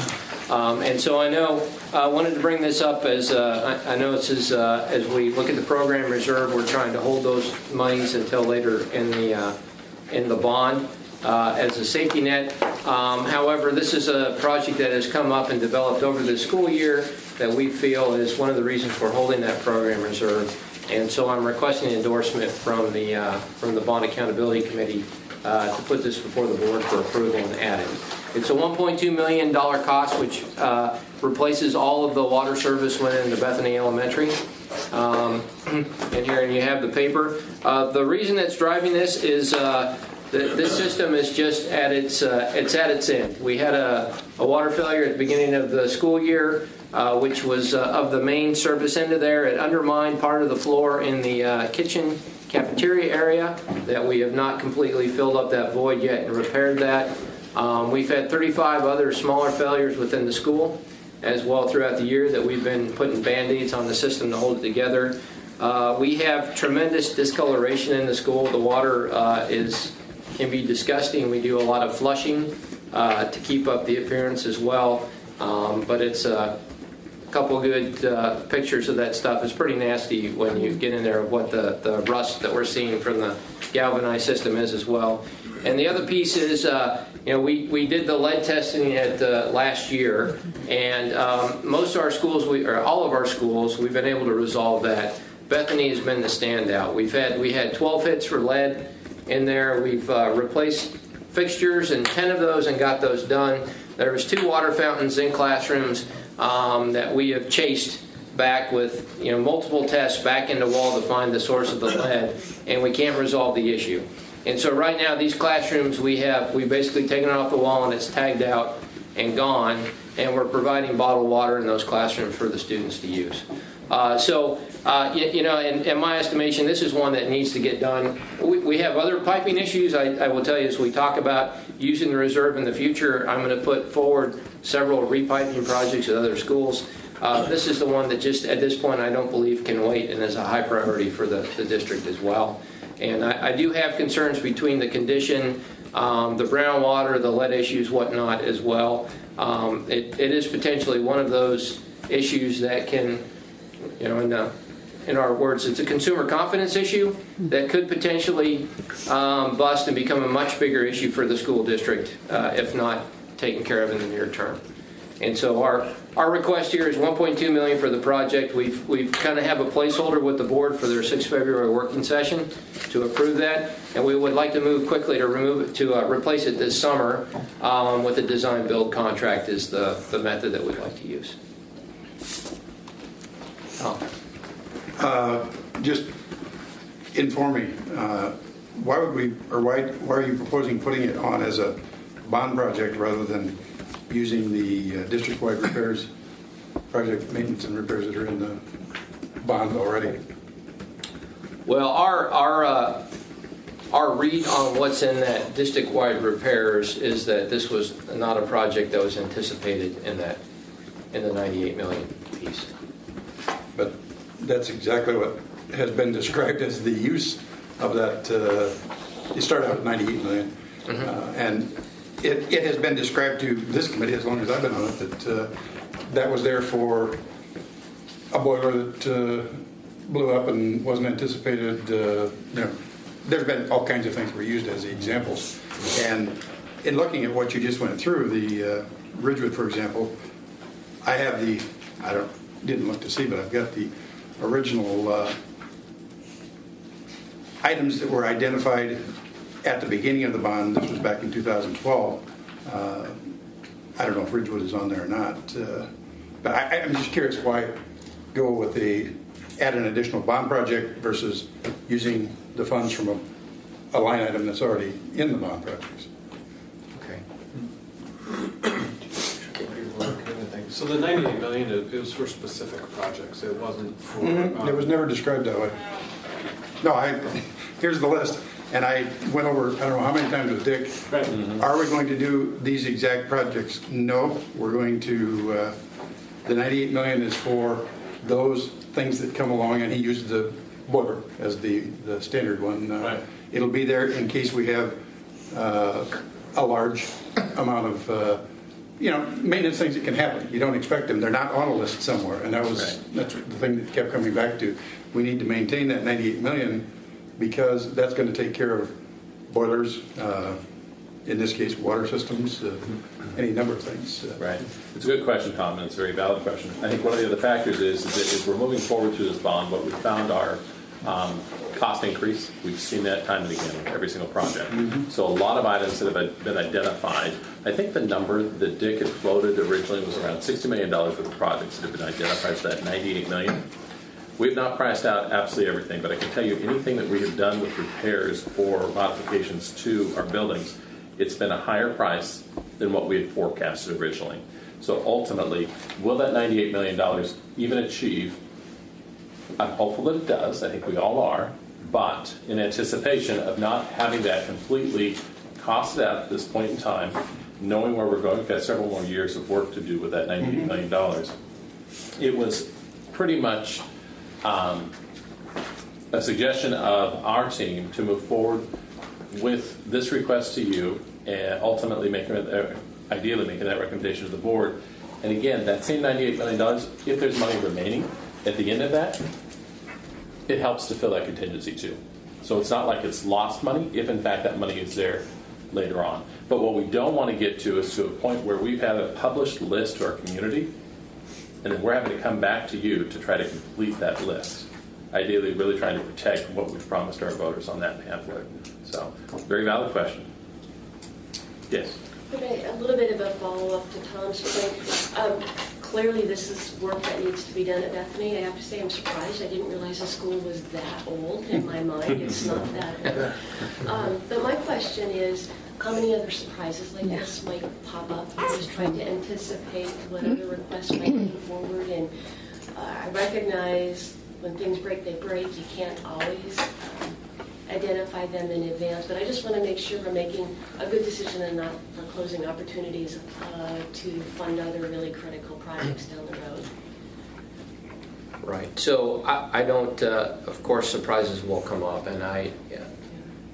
And so I know I wanted to bring this up as I know this is as we look at the program reserve, we're trying to hold those monies until later in the bond as a safety net. However, this is a project that has come up and developed over the school year that we feel is one of the reasons for holding that program reserve. And so I'm requesting endorsement from the Bond Accountability Committee to put this before the board for approval and add it. It's a $1.2 million cost, which replaces all of the water service within the Bethany Elementary. And here you have the paper. The reason that's driving this is this system is just at its end. We had a water failure at the beginning of the school year, which was of the main service end of there. It undermined part of the floor in the kitchen cafeteria area that we have not completely filled up that void yet and repaired that. We've had 35 other smaller failures within the school as well throughout the year that we've been putting Band-Aids on the system to hold it together. We have tremendous discoloration in the school. The water can be disgusting. We do a lot of flushing to keep up the appearance as well. But it's a couple good pictures of that stuff. It's pretty nasty when you get in there of what the rust that we're seeing from the galvanized system is as well. And the other piece is, we did the lead testing at last year, and most of our schools, or all of our schools, we've been able to resolve that. Bethany has been the standout. We had 12 hits for lead in there. We've replaced fixtures and 10 of those and got those done. There was 2 water fountains in classrooms that we have chased back with multiple tests back in the wall to find the source of the lead, and we can't resolve the issue. And so right now these classrooms we've basically taken it off the wall and it's tagged out and gone, and we're providing bottled water in those classrooms for the students to use. In my estimation, this is one that needs to get done. We have other piping issues. I will tell you, as we talk about using the reserve in the future, I'm going to put forward several repiping projects at other schools. This is the one that just at this point I don't believe can wait and is a high priority for the district as well. And I do have concerns between the condition, the brown water, the lead issues, whatnot as well. It is potentially one of those issues that can, in our words, it's a consumer confidence issue that could potentially bust and become a much bigger issue for the school district if not taken care of in the near term. And so our request here is $1.2 million for the project. We've kind of have a placeholder with the board for their 6 February working session to approve that, and we would like to move quickly to replace it this summer with a design build contract is the method that we'd like to use. Just inform me, why are you proposing putting it on as a bond project rather than using the district-wide repairs, project maintenance and repairs that are in the bond already? Well, our read on what's in that district-wide repairs is that this was not a project that was anticipated in the 98 million piece. But that's exactly what has been described as the use of that. You start out at 98 million, and it has been described to this committee as long as I've been on it that was there for a boiler that blew up and wasn't anticipated. There's been all kinds of things were used as the examples. And in looking at what you just went through, the Ridgewood, for example, I have didn't look to see, but I've got the original items that were identified at the beginning of the bond. This was back in 2012. I don't know if Ridgewood is on there or not, but I'm just curious why go with add an additional bond project versus using the funds from a line item that's already in the bond projects. Okay. So the 98 million, it was for specific projects. It wasn't for. It was never described that way. No, here's the list. And I went over, I don't know how many times with Dick. Right. Are we going to do these exact projects? No. We're going to, the 98 million is for those things that come along, and he used the boiler as the standard one. Right. It'll be there in case we have a large amount of, maintenance things that can happen. You don't expect them. They're not on a list somewhere. And that's the thing that kept coming back to. We need to maintain that 98 million because that's going to take care of boilers, in this case, water systems, any number of things. Right. It's a good question, Tom, and it's a very valid question. I think one of the other factors is that as we're moving forward through this bond, what we found are Cost increase, we've seen that time and again with every single project. So a lot of items that have been identified. I think the number that Dick had floated originally was around $60 million worth of projects that have been identified for that $98 million. We've not priced out absolutely everything, but I can tell you anything that we have done with repairs or modifications to our buildings, it's been a higher price than what we had forecasted originally. So ultimately, will that $98 million even achieve? I'm hopeful that it does. I think we all are. But in anticipation of not having that completely costed out at this point in time, knowing where we're going, we've got several more years of work to do with that $98 million. It was pretty much a suggestion of our team to move forward with this request to you and ultimately ideally making that recommendation to the board. And again, that same $98 million, if there's money remaining at the end of that, it helps to fill that contingency too. So it's not like it's lost money if in fact that money is there later on. But what we don't want to get to is to a point where we've had a published list to our community and then we're having to come back to you to try to complete that list. Ideally, really trying to protect what we've promised our voters on that pamphlet. So, very valid question. Yes? Okay, a little bit of a follow-up to Tom's point. Clearly, this is work that needs to be done at Bethany. I have to say I'm surprised. I didn't realize the school was that old in my mind. It's not that old. But my question is, how many other surprises like this might pop up? I'm just trying to anticipate what other requests might come forward. And I recognize when things break, they break. You can't always identify them in advance, but I just want to make sure we're making a good decision and not foreclosing opportunities to fund other really critical projects down the road. Right. So I don't, of course, surprises will come up, and I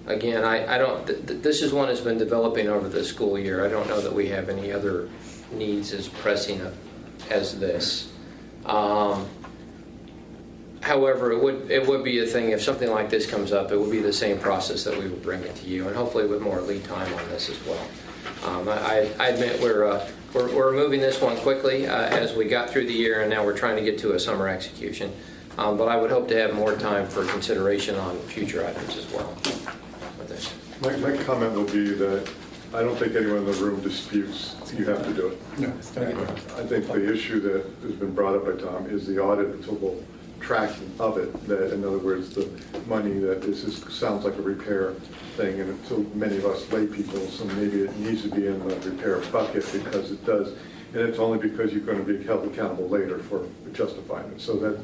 don't, this is one that's been developing over the school year. I don't know that we have any other needs as pressing as this. However, it would be a thing if something like this comes up. It would be the same process that we would bring it to you, and hopefully with more lead time on this as well. I admit we're moving this one quickly as we got through the year, and now we're trying to get to a summer execution. But I would hope to have more time for consideration on future items as well. With this. My comment will be that I don't think anyone in the room disputes you have to do it. No. I think the issue that has been brought up by Tom is the auditable tracking of it. That, in other words, the money that sounds like a repair thing, and to many of us lay people, so maybe it needs to be in the repair bucket because it does, and it's only because you're going to be held accountable later for justifying it. So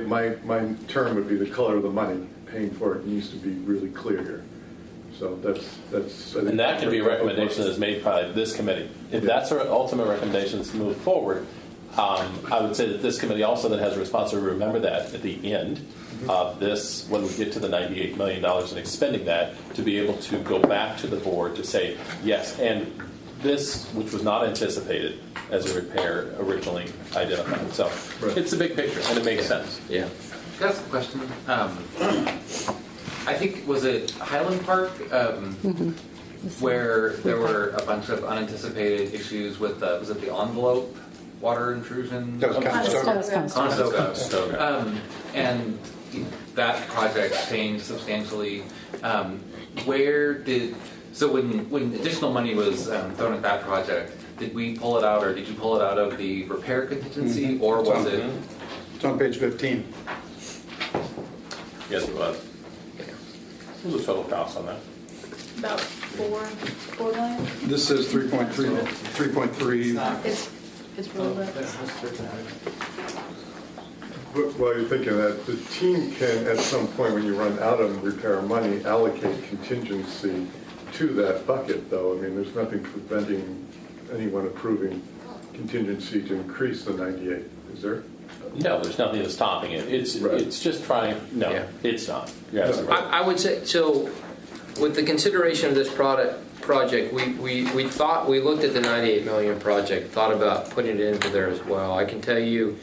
my term would be the color of the money. Paying for it needs to be really clear here. So that's. And that can be a recommendation that's made by this committee. If that's our ultimate recommendation to move forward, I would say that this committee also then has a responsibility to remember that at the end of this, when we get to the $98 million and expending that, to be able to go back to the board to say, yes, and this, which was not anticipated as a repair originally identified. So it's a big picture, and it makes sense. Yeah. Can I ask a question? I think, was it Highland Park where there were a bunch of unanticipated issues with, was it the envelope water intrusion? That was Conestoga. And that project changed substantially. So when additional money was thrown at that project, did we pull it out, or did you pull it out of the repair contingency, or was it? It's on page 15. Yes, it was. What was the total cost on that? About $4 million. This says 3.3. It's really low. But while you're thinking of that, the team can, at some point when you run out of repair money, allocate contingency to that bucket, though. I mean, there's nothing preventing anyone approving contingency to increase the 98, is there? No, there's nothing that's stopping it. It's just trying. No, it's not. You're absolutely right. I would say, so with the consideration of this project, we thought, we looked at the $98 million project, thought about putting it into there as well. I can tell you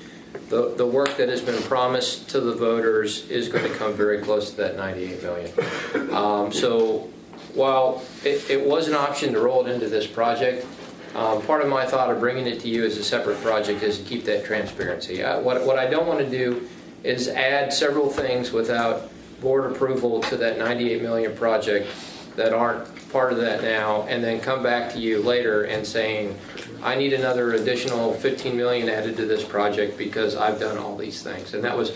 the work that has been promised to the voters is going to come very close to that $98 million. So while it was an option to roll it into this project, part of my thought of bringing it to you as a separate project is to keep that transparency. What I don't want to do is add several things without board approval to that 98 million project that aren't part of that now, and then come back to you later and saying, I need another additional 15 million added to this project because I've done all these things. And that was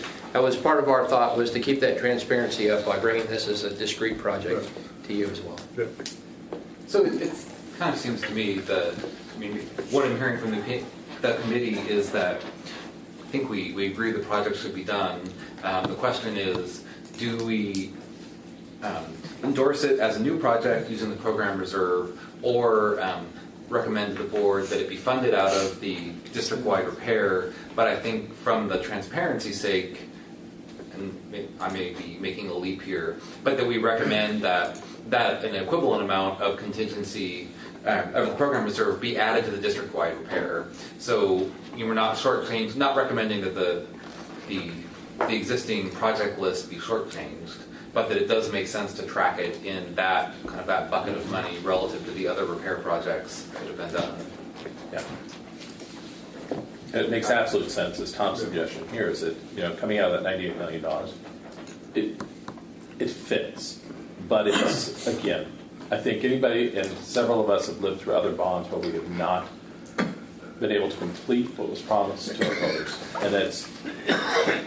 part of our thought, was to keep that transparency up by bringing this as a discrete project to you as well. So it kind of seems to me that, what I'm hearing from the committee is that I think we agree the project should be done. The question is, do we endorse it as a new project using the program reserve, or recommend to the board that it be funded out of the district-wide repair? But I think from the transparency's sake, and I may be making a leap here, but that we recommend that an equivalent amount of contingency of the program reserve be added to the district-wide repair. So you were not shortchanged, not recommending that the existing project list be shortchanged, but that it does make sense to track it in that kind of that bucket of money relative to the other repair projects that have been done. Yeah. It makes absolute sense, as Tom's suggestion here, is that, coming out of that $98 million, it fits. But it's, again, I think anybody, and several of us have lived through other bonds where we have not been able to complete what was promised to our voters. And that's,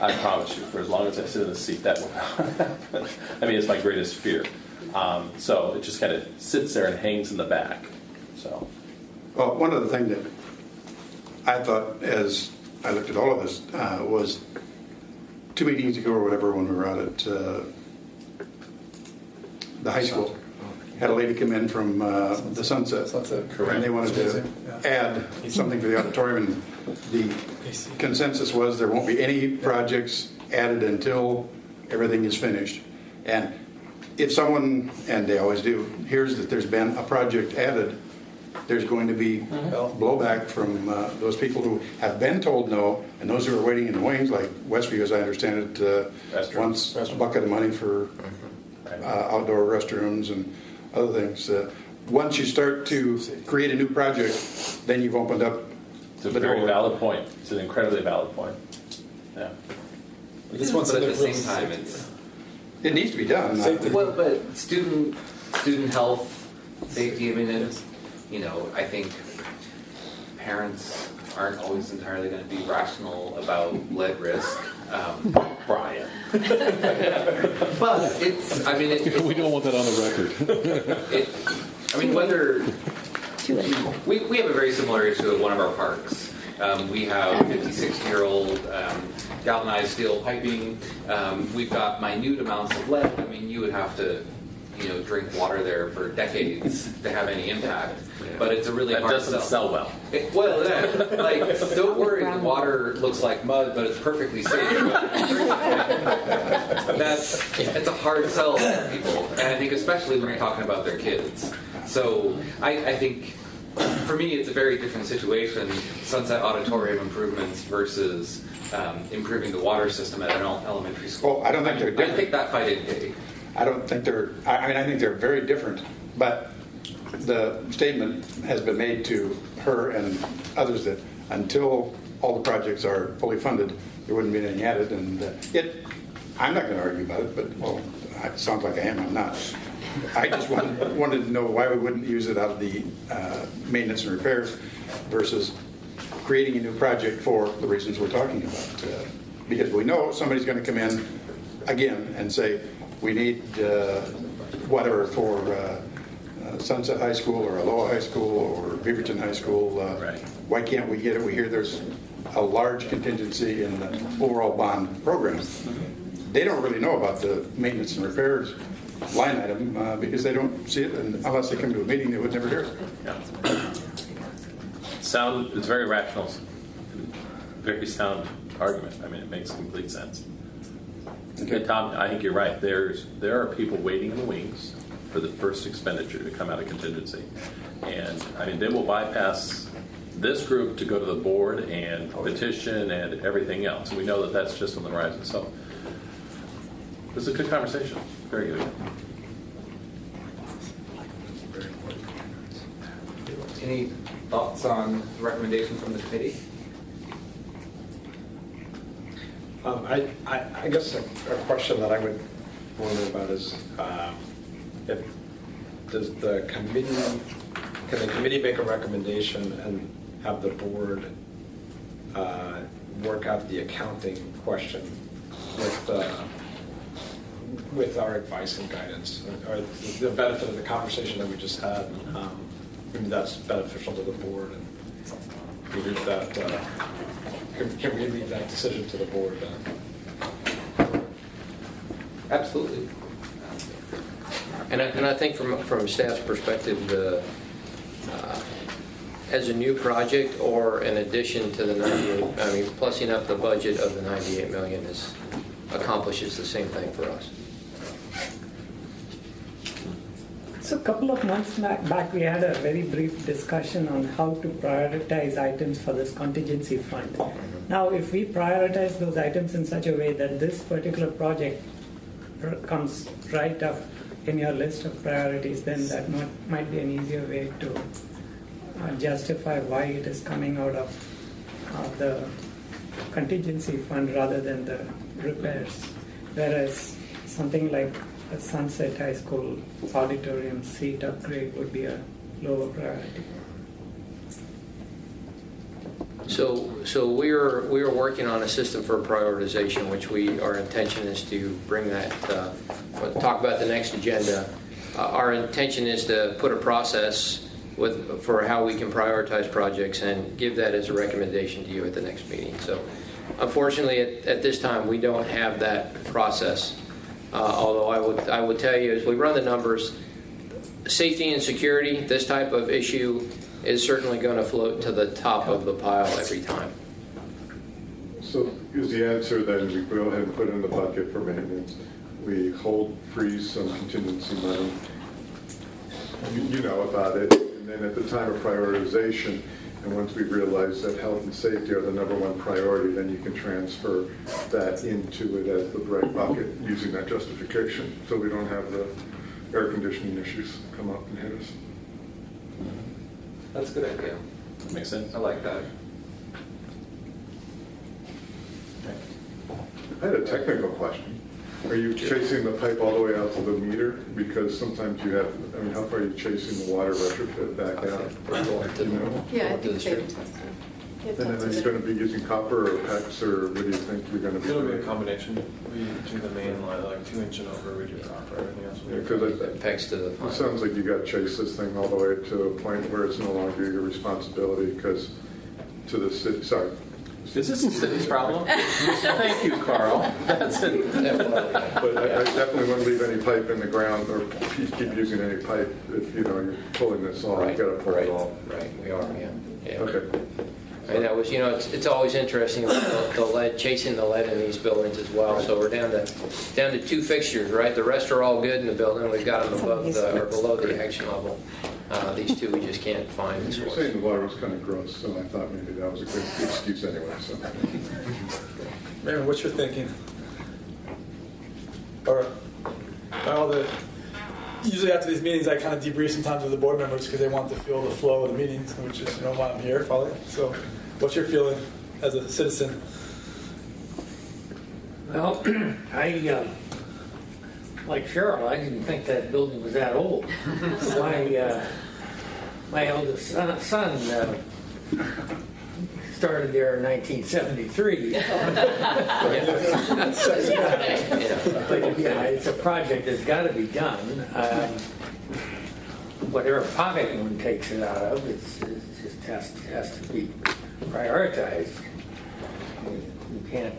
I promise you, for as long as I sit in the seat, that will not happen. It's my greatest fear. So it just kind of sits there and hangs in the back. So, well, one of the things that I thought as I looked at all of this was 2 meetings ago or whatever, when we were out at the high school, had a lady come in from the Sunset. Correct. And they wanted to add something for the auditorium, and the consensus was there won't be any projects added until everything is finished. And if someone, and they always do, hears that there's been a project added, there's going to be blowback from those people who have been told no, and those who are waiting in the wings, like Westview, as I understand it, wants a bucket of money for outdoor restrooms and other things. Once you start to create a new project, then you've opened up it's a very valid point. It's an incredibly valid point. Yeah. But at the same time, it needs to be done. Well, but student health, safety, I think parents aren't always entirely going to be rational about lead risk. Brian. But we don't want that on the record. Whether we have a very similar issue at one of our parks. We have 50-60-year-old galvanized steel piping. We've got minute amounts of lead. You would have to drink water there for decades to have any impact. But it's a really hard sell. That doesn't sell well. Don't worry, the water looks like mud, but it's perfectly safe. It's a hard sell for people, and I think especially when you're talking about their kids. So I think, for me, it's a very different situation, Sunset Auditorium improvements versus improving the water system at an elementary school. I don't think they're different. I think that fight is big. I don't think they're, I think they're very different, but the statement has been made to her and others that until all the projects are fully funded, there wouldn't be anything added, and I'm not going to argue about it, but, it sounds like I am, I'm not. I just wanted to know why we wouldn't use it out of the maintenance and repairs versus creating a new project for the reasons we're talking about. Because we know somebody's going to come in again and say, we need whatever for Sunset High School or Aloha High School or Beaverton High School. Why can't we get it? We hear there's a large contingency in the overall bond program. They don't really know about the maintenance and repairs line item because they don't see it, and unless they come to a meeting, they would never hear it. Yeah. It's very rational, very sound argument. It makes complete sense. Okay, Tom, I think you're right. There are people waiting in the wings for the first expenditure to come out of contingency. And, they will bypass this group to go to the board and petition and everything else. We know that that's just on the horizon. So it was a good conversation. Very good. Any thoughts on the recommendation from the committee? I guess a question that I would wonder about is, can the committee make a recommendation and have the board work out the accounting question with our advice and guidance, or the benefit of the conversation that we just had? Maybe that's beneficial to the board, and we leave that. Can we leave that decision to the board then? Absolutely. And I think from staff's perspective, as a new project or in addition to the 98, I mean, plussing up the budget of the 98 million accomplishes the same thing for us. So a couple of months back, we had a very brief discussion on how to prioritize items for this contingency fund. Now, if we prioritize those items in such a way that this particular project comes right up in your list of priorities, then that might be an easier way to justify why it is coming out of the contingency fund rather than the repairs. Whereas something like a Sunset High School auditorium seat upgrade would be a lower priority. So we are working on a system for prioritization, which our intention is to bring that. We'll talk about the next agenda. Our intention is to put a process for how we can prioritize projects and give that as a recommendation to you at the next meeting. So, unfortunately, at this time, we don't have that process. Although I would tell you, as we run the numbers, safety and security, this type of issue is certainly going to float to the top of the pile every time. So is the answer then we go ahead and put in the bucket for maintenance, we freeze some contingency money, you know about it, and then at the time of prioritization, and once we realize that health and safety are the #1 priority, then you can transfer that into it as the right bucket using that justification, so we don't have the air conditioning issues come up and hit us. That's a good idea. That makes sense. I like that. I had a technical question. Are you chasing the pipe all the way out to the meter? Because sometimes you have, I mean, how far are you chasing the water retrofit back out? You know? Yeah, I think they've tested. And then are you going to be using copper or PEX, or what do you think you're going to be It'll doing? be a combination. We do the main line, like 2-inch and over, we do copper, everything else. Yeah, because PEX to the it sounds like you got to chase this thing all the way to a point where it's no longer your responsibility, because to the city, sorry. Is this the city's problem? Thank you, Carl. That's it. But I definitely wouldn't leave any pipe in the ground or keep using any pipe if, you're pulling this off. Right, You got to pull it off. Right, we are, yeah. Okay. And that was, it's always interesting about the lead, chasing the lead in these buildings as well. So we're down to 2 fixtures, right? The rest are all good in the building. We've got them above or below the action level. These 2 we just can't find. You were saying the water was kind of gross, so I thought maybe that was a good excuse anyway. So. Raymond, what's your thinking? Or usually after these meetings, I kind of debrief sometimes with the board members because they want to feel the flow of the meetings, which is why I'm here, following. So, what's your feeling as a citizen? Well, like Cheryl, I didn't think that building was that old. My eldest son started there in 1973. But yeah, it's a project that's got to be done. Whatever pocket one takes it out of, it just has to be prioritized. You can't.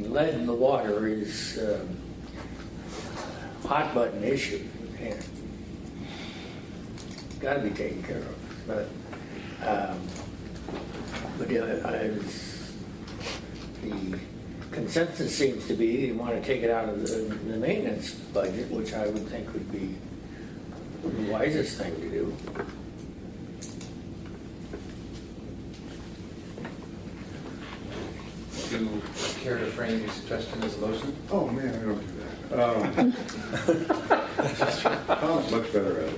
Lead in the water is a hot button issue. It's got to be taken care of. But the consensus seems to be you want to take it out of the maintenance budget, which I would think would be the wisest thing to do. Do you care to frame your suggestion as a motion? Oh man, I don't do that. Tom's much better at it.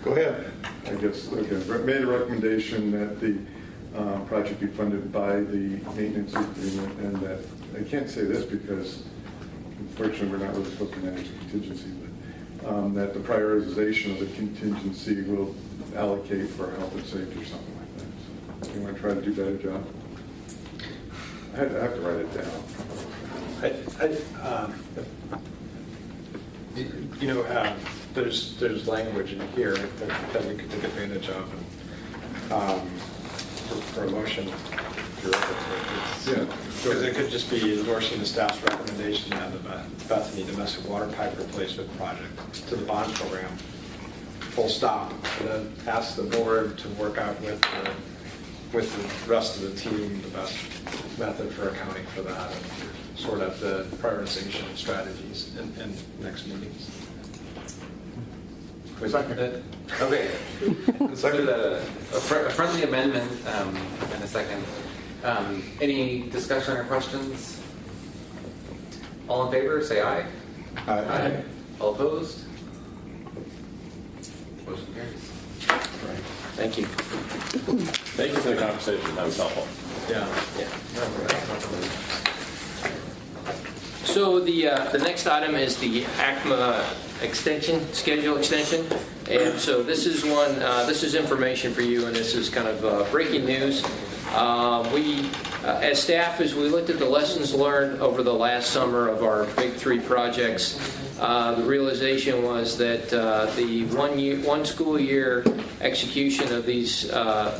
Go ahead. I guess, again, made a recommendation that the project be funded by the maintenance agreement, and that, I can't say this because unfortunately we're not really supposed to manage the contingency, but that the prioritization of the contingency will allocate for health and safety or something like that. So you want to try to do a better job? I have to write it down. There's language in here that we could take advantage of for a motion. Yeah. Because it could just be endorsing the staff's recommendation on the Bethany domestic water pipe replacement project to the bond program, full stop. And then ask the board to work out with the rest of the team the best method for accounting for that and sort out the prioritization strategies in next meetings. Okay. Second. A friendly amendment in a second. Any discussion or questions? All in favor, say aye. Aye. All opposed? Motion carries. Thank you. Thank you for the conversation. That was helpful. Yeah. So the next item is the ACMA schedule extension. And so this is one, this is information for you, and this is kind of breaking news. As staff, as we looked at the lessons learned over the last summer of our big three projects, the realization was that the one school year execution of these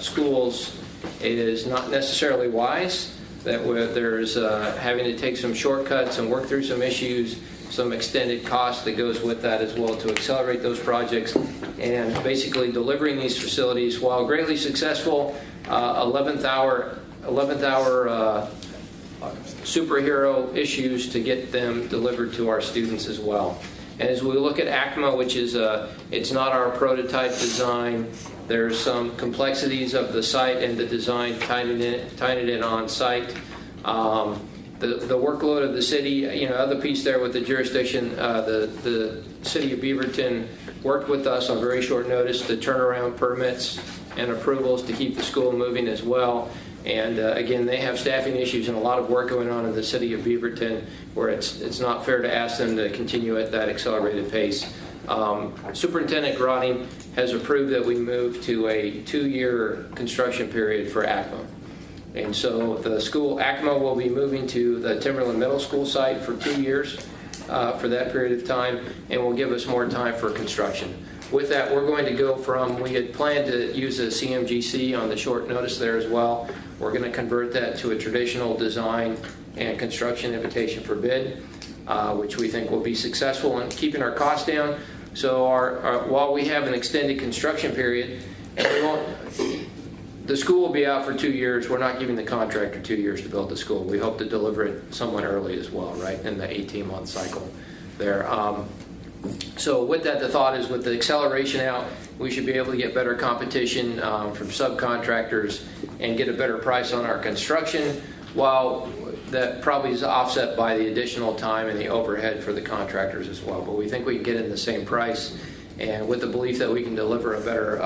schools is not necessarily wise, that there's having to take some shortcuts and work through some issues, some extended cost that goes with that as well to accelerate those projects, and basically delivering these facilities while greatly successful, 11th hour superhero issues to get them delivered to our students as well. And as we look at ACMA, which is it's not our prototype design, there's some complexities of the site and the design tying it in on site. The workload of the city, other piece there with the jurisdiction, the city of Beaverton worked with us on very short notice to turn around permits and approvals to keep the school moving as well. And again, they have staffing issues and a lot of work going on in the city of Beaverton where it's not fair to ask them to continue at that accelerated pace. Superintendent Grotting has approved that we move to a 2-year construction period for ACMA. And so the school, ACMA, will be moving to the Timberland Middle School site for 2 years for that period of time, and will give us more time for construction. With that, we're going to go from, we had planned to use a CMGC on the short notice there as well. We're going to convert that to a traditional design and construction invitation for bid, which we think will be successful in keeping our costs down. So while we have an extended construction period, and the school will be out for 2 years, we're not giving the contractor 2 years to build the school. We hope to deliver it somewhat early as well, right, in the 18-month cycle there. So with that, the thought is with the acceleration out, we should be able to get better competition from subcontractors and get a better price on our construction, while that probably is offset by the additional time and the overhead for the contractors as well. But we think we can get in the same price, and with the belief that we can deliver a better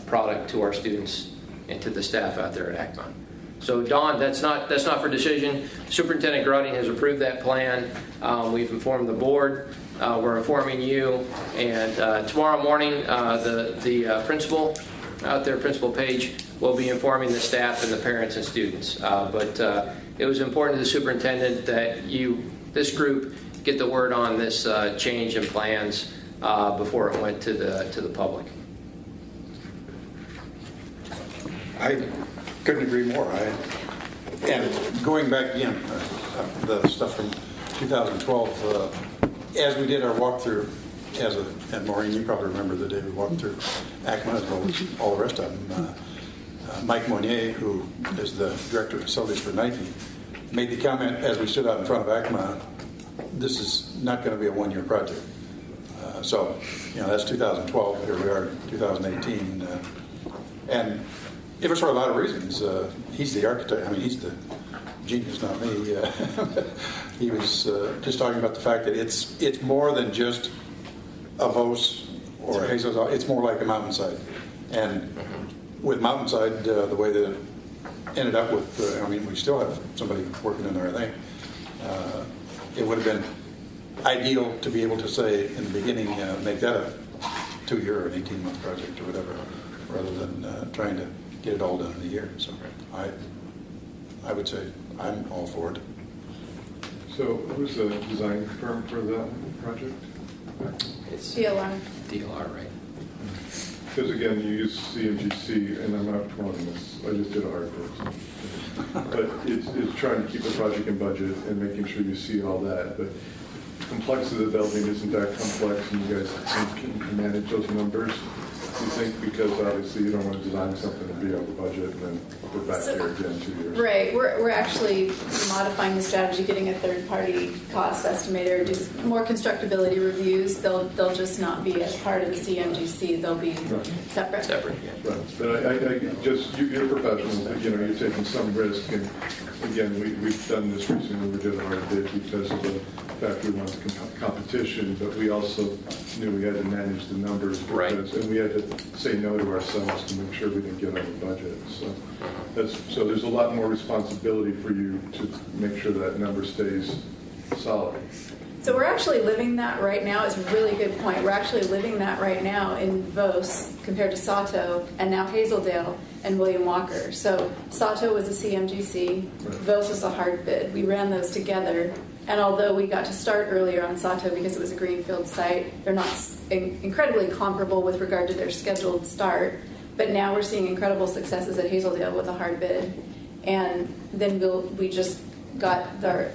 product to our students and to the staff out there at ACMA. So Don, that's not for decision. Superintendent Grotting has approved that plan. We've informed the board. We're informing you, and tomorrow morning the principal out there, Principal Page, will be informing the staff and the parents and students. But it was important to the superintendent that this group, get the word on this change in plans before it went to the public. I couldn't agree more. And going back again, the stuff from 2012, as we did our walkthrough, and Maureen, you probably remember the day we walked through ACMA as well as all the rest of them. Mike Monnier, who is the director of facilities for Nike, made the comment as we stood out in front of ACMA, this is not going to be a one-year project. So, that's 2012. Here we are, 2018, and it was for a lot of reasons. He's the architect. I mean, he's the genius, not me. He was just talking about the fact that it's more than just a Vos or a Jesus. It's more like a mountainside. And with Mountainside, the way that it ended up with, I mean, we still have somebody working in there, I think. It would have been ideal to be able to say in the beginning, make that a 2-year or an 18-month project or whatever, rather than trying to get it all done in a year. So I would say I'm all for it. So who's the design firm for that project? It's DLR. DLR, right? Because again, you use CMGC, and I'm not promoting this, I just did a hard bid. But it's trying to keep the project in budget and making sure you see all that. But the complexity of the building isn't that complex, and you guys think can manage those numbers. You think, because obviously you don't want to design something and be over budget and then we're back there again 2 years. Right. We're actually modifying the strategy, getting a third-party cost estimator, do more constructability reviews. They'll just not be as part of the CMGC. They'll be separate. Separate, yeah. Right. But I just, you're professionals, you know, you're taking some risk. And again, we've done this recently. We did a hard bid because of the fact we wanted competition, but we also knew we had to manage the numbers. Right. And we had to say no to ourselves to make sure we didn't get over budget. So there's a lot more responsibility for you to make sure that number stays solid. So we're actually living that right now. It's a really good point. We're actually living that right now in Vos compared to Sato, and now Hazeldale and William Walker. So Sato was a CMGC, Vos was a hard bid. We ran those together, and although we got to start earlier on Sato because it was a greenfield site, they're not incredibly comparable with regard to their scheduled start. But now we're seeing incredible successes at Hazeldale with a hard bid, and then we just got the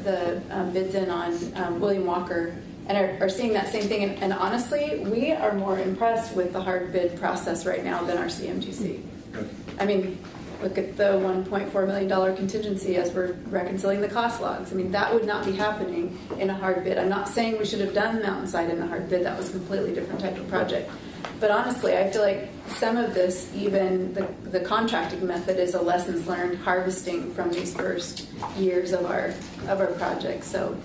bids in on William Walker and are seeing that same thing. And honestly, we are more impressed with the hard bid process right now than our CMGC. I mean, look at the $1.4 million contingency as we're reconciling the cost logs. I mean, that would not be happening in a hard bid. I'm not saying we should have done Mountainside in a hard bid. That was a completely different type of project. But honestly, I feel like some of this, even the contracting method, is a lessons learned, harvesting from these first years of our project. So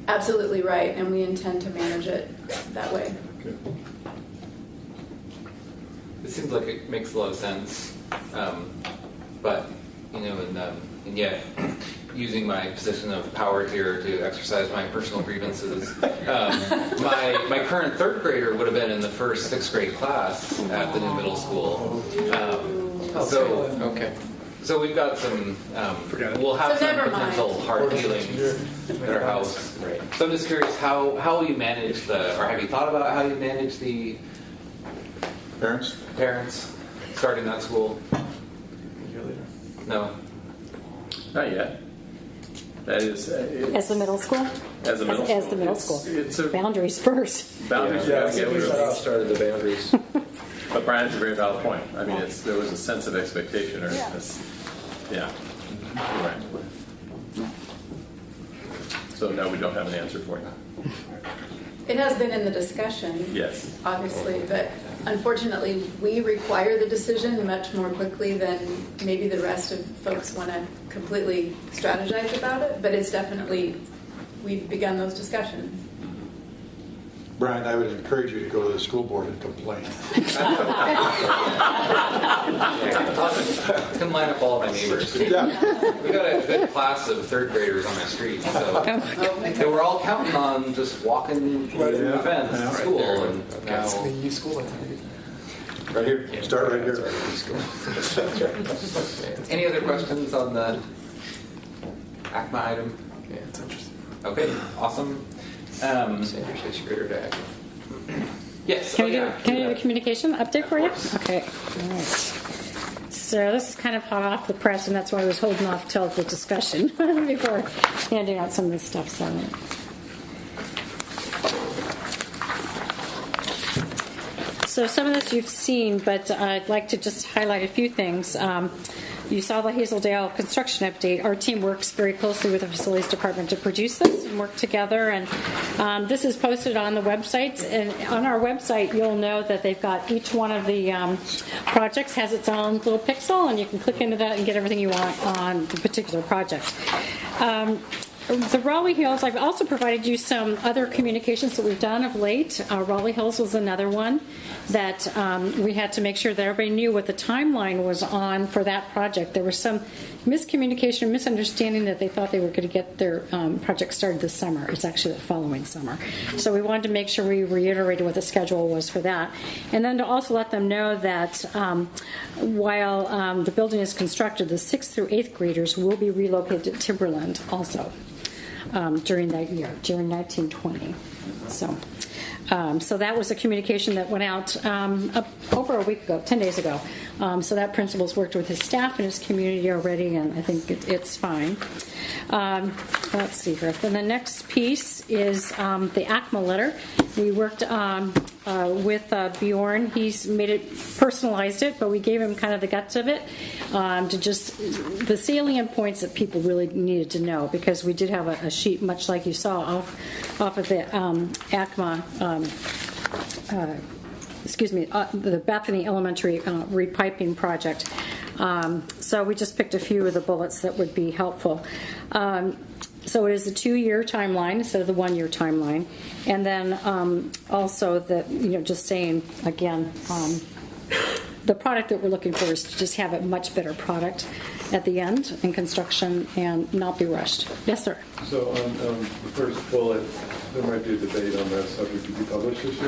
absolutely right, and we intend to manage it that way. Okay. It seems like it makes a lot of sense, but you know, and yet using my position of power here to exercise my personal grievances, my current third grader would have been in the first 6th grade class at the new middle school. So we've got some. We'll have some potential hard feelings at our house. Right. So I'm just curious how you manage or have you thought about how you manage the parents starting that school? No. Not yet. That is as the middle school. As the middle school. It's boundaries first. Boundaries. We started the boundaries. But Brian's a very valid point. I mean, there was a sense of expectation, or yeah. You're right. So no, we don't have an answer for you. It has been in the discussion, yes, obviously, but unfortunately, we require the decision much more quickly than maybe the rest of folks want to completely strategize about it. But it's definitely, we've begun those discussions. Brian, I would encourage you to go to the school board and complain. I can line up all of my neighbors. Yeah. We got a good class of 3rd graders on my street, so they were all counting on just walking right in the fence to school. Right, and now, school right here. Start right here. Any other questions on the ACMA item? Yeah, it's interesting. Okay, awesome. Send your 6th grader to act. Yes. Can I do the communication update for you? Okay. All right. So this is kind of hot off the press, and that's why I was holding off till the discussion before handing out some of this stuff. So some of this you've seen, but I'd like to just highlight a few things. You saw the Hazeldale construction update. Our team works very closely with the facilities department to produce this and work together. And this is posted on the website. And on our website, you'll know that they've got each one of the projects has its own little pixel, and you can click into that and get everything you want on the particular project. The Raleigh Hills, I've also provided you some other communications that we've done of late. Raleigh Hills was another one that we had to make sure that everybody knew what the timeline was on for that project. There was some miscommunication, misunderstanding that they thought they were going to get their project started this summer. It's actually the following summer. So we wanted to make sure we reiterated what the schedule was for that. And then to also let them know that while the building is constructed, the 6th through 8th graders will be relocated to Timberland also. During that year, during 1920. So that was a communication that went out over a week ago, 10 days ago. So that principal's worked with his staff and his community already, and I think it's fine. Let's see here. Then the next piece is the ACMA letter. We worked with Bjorn. He's made it, personalized it, but we gave him kind of the guts of it to just the salient points that people really needed to know, because we did have a sheet much like you saw off of the ACMA. The Bethany Elementary repiping project. So we just picked a few of the bullets that would be helpful. So it is a 2-year timeline instead of the 1-year timeline. And then also that, just saying again, the product that we're looking for is to just have a much better product at the end in construction and not be rushed. Yes, sir. So on the first bullet, there might be a debate on that subject. Did you publish this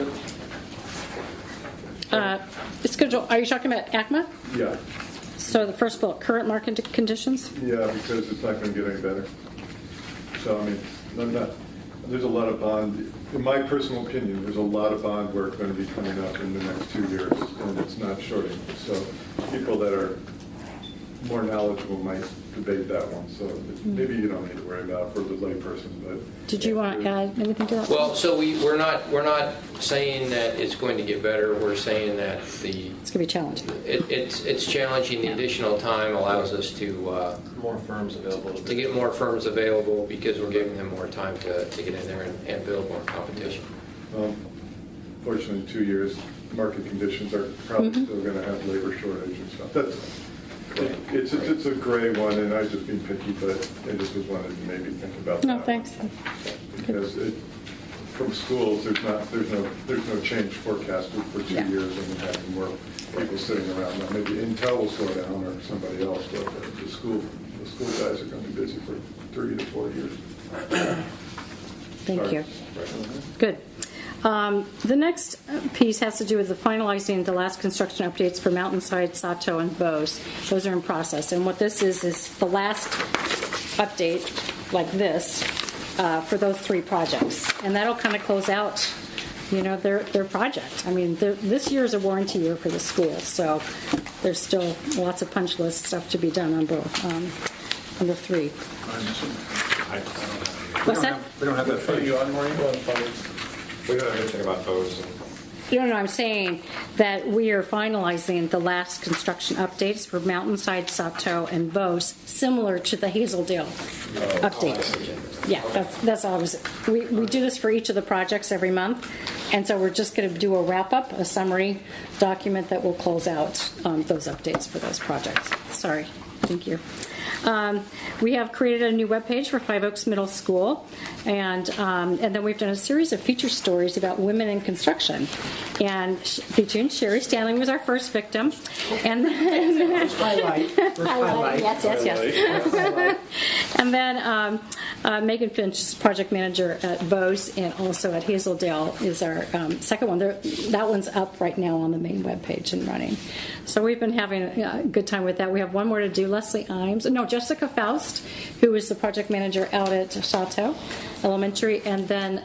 yet? Schedule. Are you talking about ACMA? Yeah. So the first bullet, current market conditions? Yeah, because it's not going to get any better. So, I mean, there's a lot of bond, in my personal opinion, there's a lot of bond work going to be coming up in the next 2 years, and it's not shorting. So people that are more knowledgeable might debate that one. So maybe you don't need to worry about it for the layperson. But did you want to add anything to that? Well, so we're not saying that it's going to get better. We're saying that it's going to be challenging. It's challenging. The additional time allows us to more firms available. To get more firms available, because we're giving them more time to get in there and build more competition. Fortunately, in 2 years, market conditions are probably still going to have labor shortage and stuff. It's a gray one, and I've just been picky, but I just was wanted to maybe think about that. No, thanks. Because from schools, there's no change forecasted for 2 years, and we're having more people sitting around. Now, maybe Intel will slow down or somebody else, but the school guys are going to be busy for 3 to 4 years. Thank you. Good. The next piece has to do with the finalizing the last construction updates for Mountainside, Sato, and Bose. Those are in process. And what this is the last update like this for those 3 projects. And that'll kind of close out, their project. I mean, this year is a warranty year for the school, so there's still lots of punch list stuff to be done on both, on the 3. What's that? We don't have that for you on Maureen? We don't have anything about those. No, I'm saying that we are finalizing the last construction updates for Mountainside, Sato, and Bose, similar to the Hazeldale update. Yeah, that's all I was. We do this for each of the projects every month, and so we're just going to do a wrap-up, a summary document that will close out those updates for those projects. Sorry. Thank you. We have created a new webpage for Five Oaks Middle School, and then we've done a series of feature stories about women in construction. And featuring Sherry Stanley was our first victim, and then highlight. Yes. And then Megan Finch is project manager at Bose and also at Hazeldale is our second one. That one's up right now on the main webpage and running. So we've been having a good time with that. We have one more to do. Jessica Faust, who is the project manager out at Sato Elementary, and then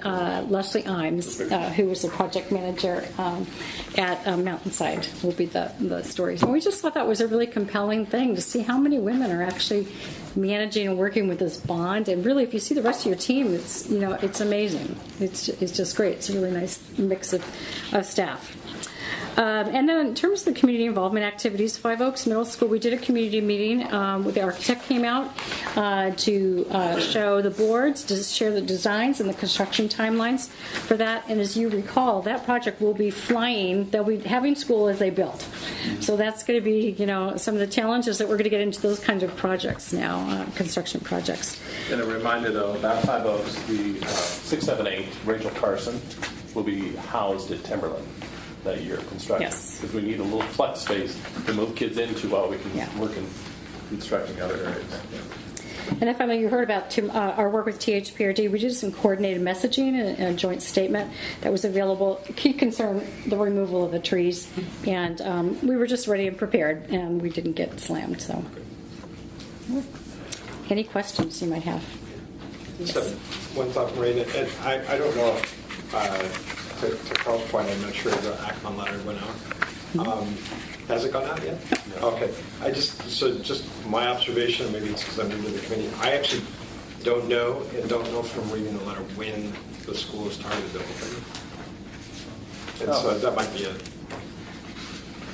Leslie Imes, who is the project manager at Mountainside, will be the stories. And we just thought that was a really compelling thing to see how many women are actually managing and working with this bond. And really, if you see the rest of your team, it's amazing. It's just great. It's a really nice mix of staff. And then in terms of the community involvement activities, Five Oaks Middle School, we did a community meeting where the architect came out to show the boards, to share the designs and the construction timelines for that. And as you recall, that project will be flying. They'll be having school as they build. So that's going to be, some of the challenges that we're going to get into those kinds of projects now, construction projects. And a reminder, though, about Five Oaks, the 678 Rachel Carson will be housed at Timberland that year of construction. Yes. Because we need a little flex space to move kids into while we can work in constructing other areas. And if you heard about our work with THPRD, we did some coordinated messaging and a joint statement that was available. Key concern, the removal of the trees. And we were just ready and prepared, and we didn't get slammed. So, any questions you might have? Just have one thought, Maureen. I don't know if, to Carl's point, I'm not sure the Ackman letter went out. Has it gone out yet? No. Okay. Just my observation, maybe it's because I'm new to the committee, I actually don't know from reading the letter when the school is targeted to open. And so that might be a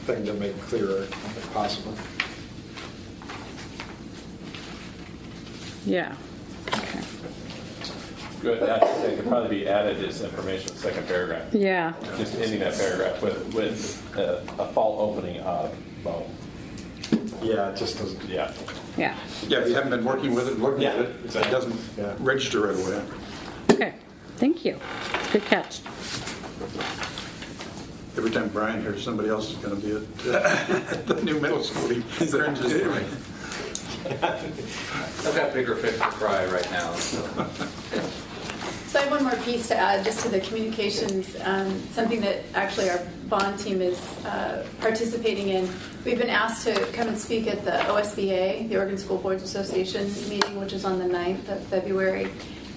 thing to make clearer if possible. Yeah. Okay. Good. That could probably be added as information in the second paragraph. Yeah. Just ending that paragraph with a fall opening of Bow. Yeah, it just doesn't. Yeah. Yeah. Yeah, if you haven't been working with it, looking at it, it doesn't register right away. Okay. Thank you. It's a good catch. Every time Brian hears somebody else is going to be at the new middle school, he cringes. I've got bigger fish to fry right now. So I have one more piece to add just to the communications, something that actually our bond team is participating in. We've been asked to come and speak at the OSBA, the Oregon School Boards Association meeting, which is on the 9th of February.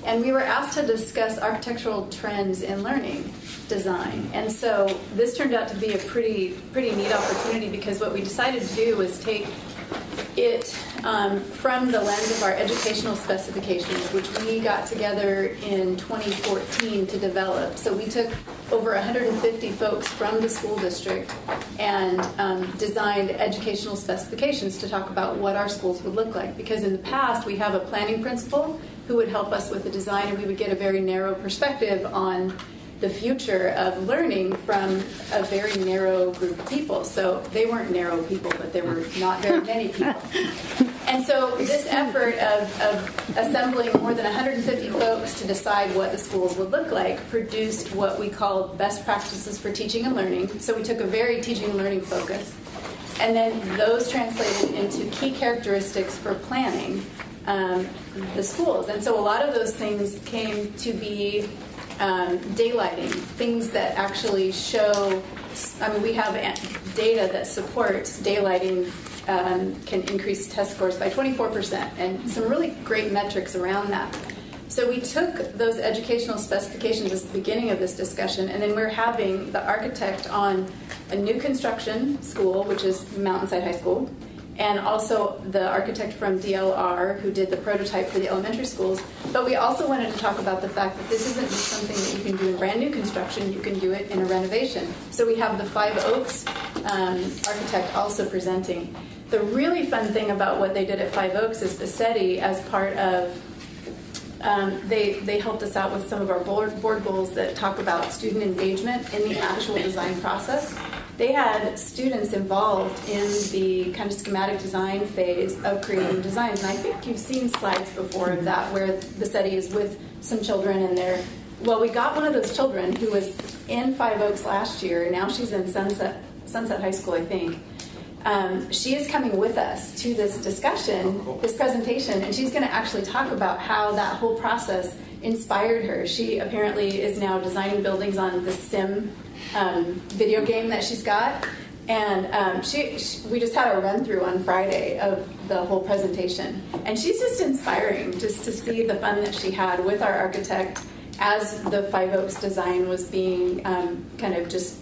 And we were asked to discuss architectural trends in learning design. And so this turned out to be a pretty neat opportunity, because what we decided to do was take it from the lens of our educational specifications, which we got together in 2014 to develop. So we took over 150 folks from the school district and designed educational specifications to talk about what our schools would look like. Because in the past, we have a planning principal who would help us with the design, and we would get a very narrow perspective on the future of learning from a very narrow group of people. So they weren't narrow people, but there were not very many people. And so this effort of assembling more than 150 folks to decide what the schools would look like produced what we called best practices for teaching and learning. So we took a very teaching and learning focus. And then those translated into key characteristics for planning the schools. And so a lot of those things came to be daylighting, things that actually show, we have data that supports daylighting can increase test scores by 24%, and some really great metrics around that. So we took those educational specifications as the beginning of this discussion, and then we're having the architect on a new construction school, which is Mountainside High School, and also the architect from DLR who did the prototype for the elementary schools. But we also wanted to talk about the fact that this isn't just something that you can do in brand new construction, you can do it in a renovation. So we have the Five Oaks architect also presenting. The really fun thing about what they did at Five Oaks is Bassetti, as part of, they helped us out with some of our board goals that talk about student engagement in the actual design process. They had students involved in the kind of schematic design phase of creating designs. And I think you've seen slides before of that where Bassetti is with some children and we got one of those children who was in Five Oaks last year, and now she's in Sunset High School, I think. She is coming with us to this discussion, this presentation, and she's going to actually talk about how that whole process inspired her. She apparently is now designing buildings on the Sim video game that she's got, and we just had a run through on Friday of the whole presentation, and she's just inspiring just to see the fun that she had with our architect as the Five Oaks design was being kind of just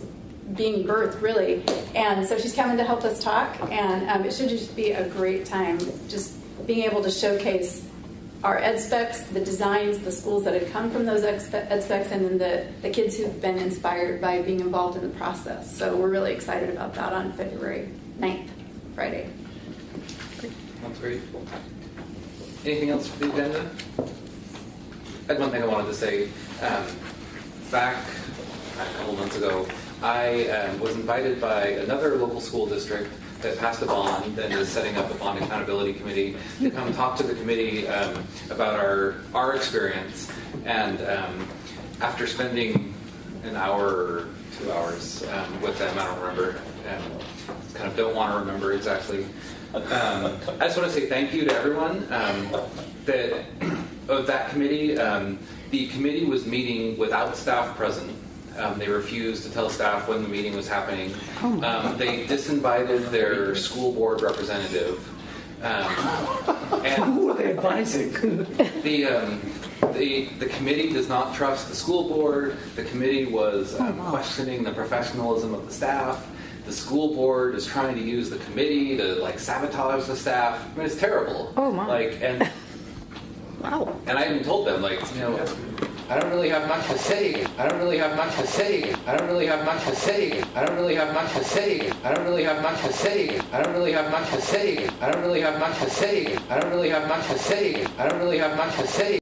being birthed, really. And so she's coming to help us talk, and it should just be a great time just being able to showcase our ed specs, the designs, the schools that had come from those ed specs, and then the kids who've been inspired by being involved in the process. So we're really excited about that on February 9th, Friday. That's great. Anything else for the agenda? I had one thing I wanted to say. Back a couple months ago, I was invited by another local school district that passed a bond and is setting up a bond accountability committee to come talk to the committee about our experience. And after spending an hour or 2 hours with them, I don't remember, kind of don't want to remember exactly. I just want to say thank you to everyone of that committee. The committee was meeting without staff present. They refused to tell staff when the meeting was happening. They disinvited their school board representative. And who were they advising? The committee does not trust the school board. The committee was questioning the professionalism of the staff. The school board is trying to use the committee to sabotage the staff. I mean, it's terrible. Oh my! Wow. And I even told them, I don't really have much to say. I don't really have much to say. I don't really have much to say. I don't really have much to say. I don't really have much to say. I don't really have much to say. I don't really have much to say. I don't really have much to say. I don't really have much to say.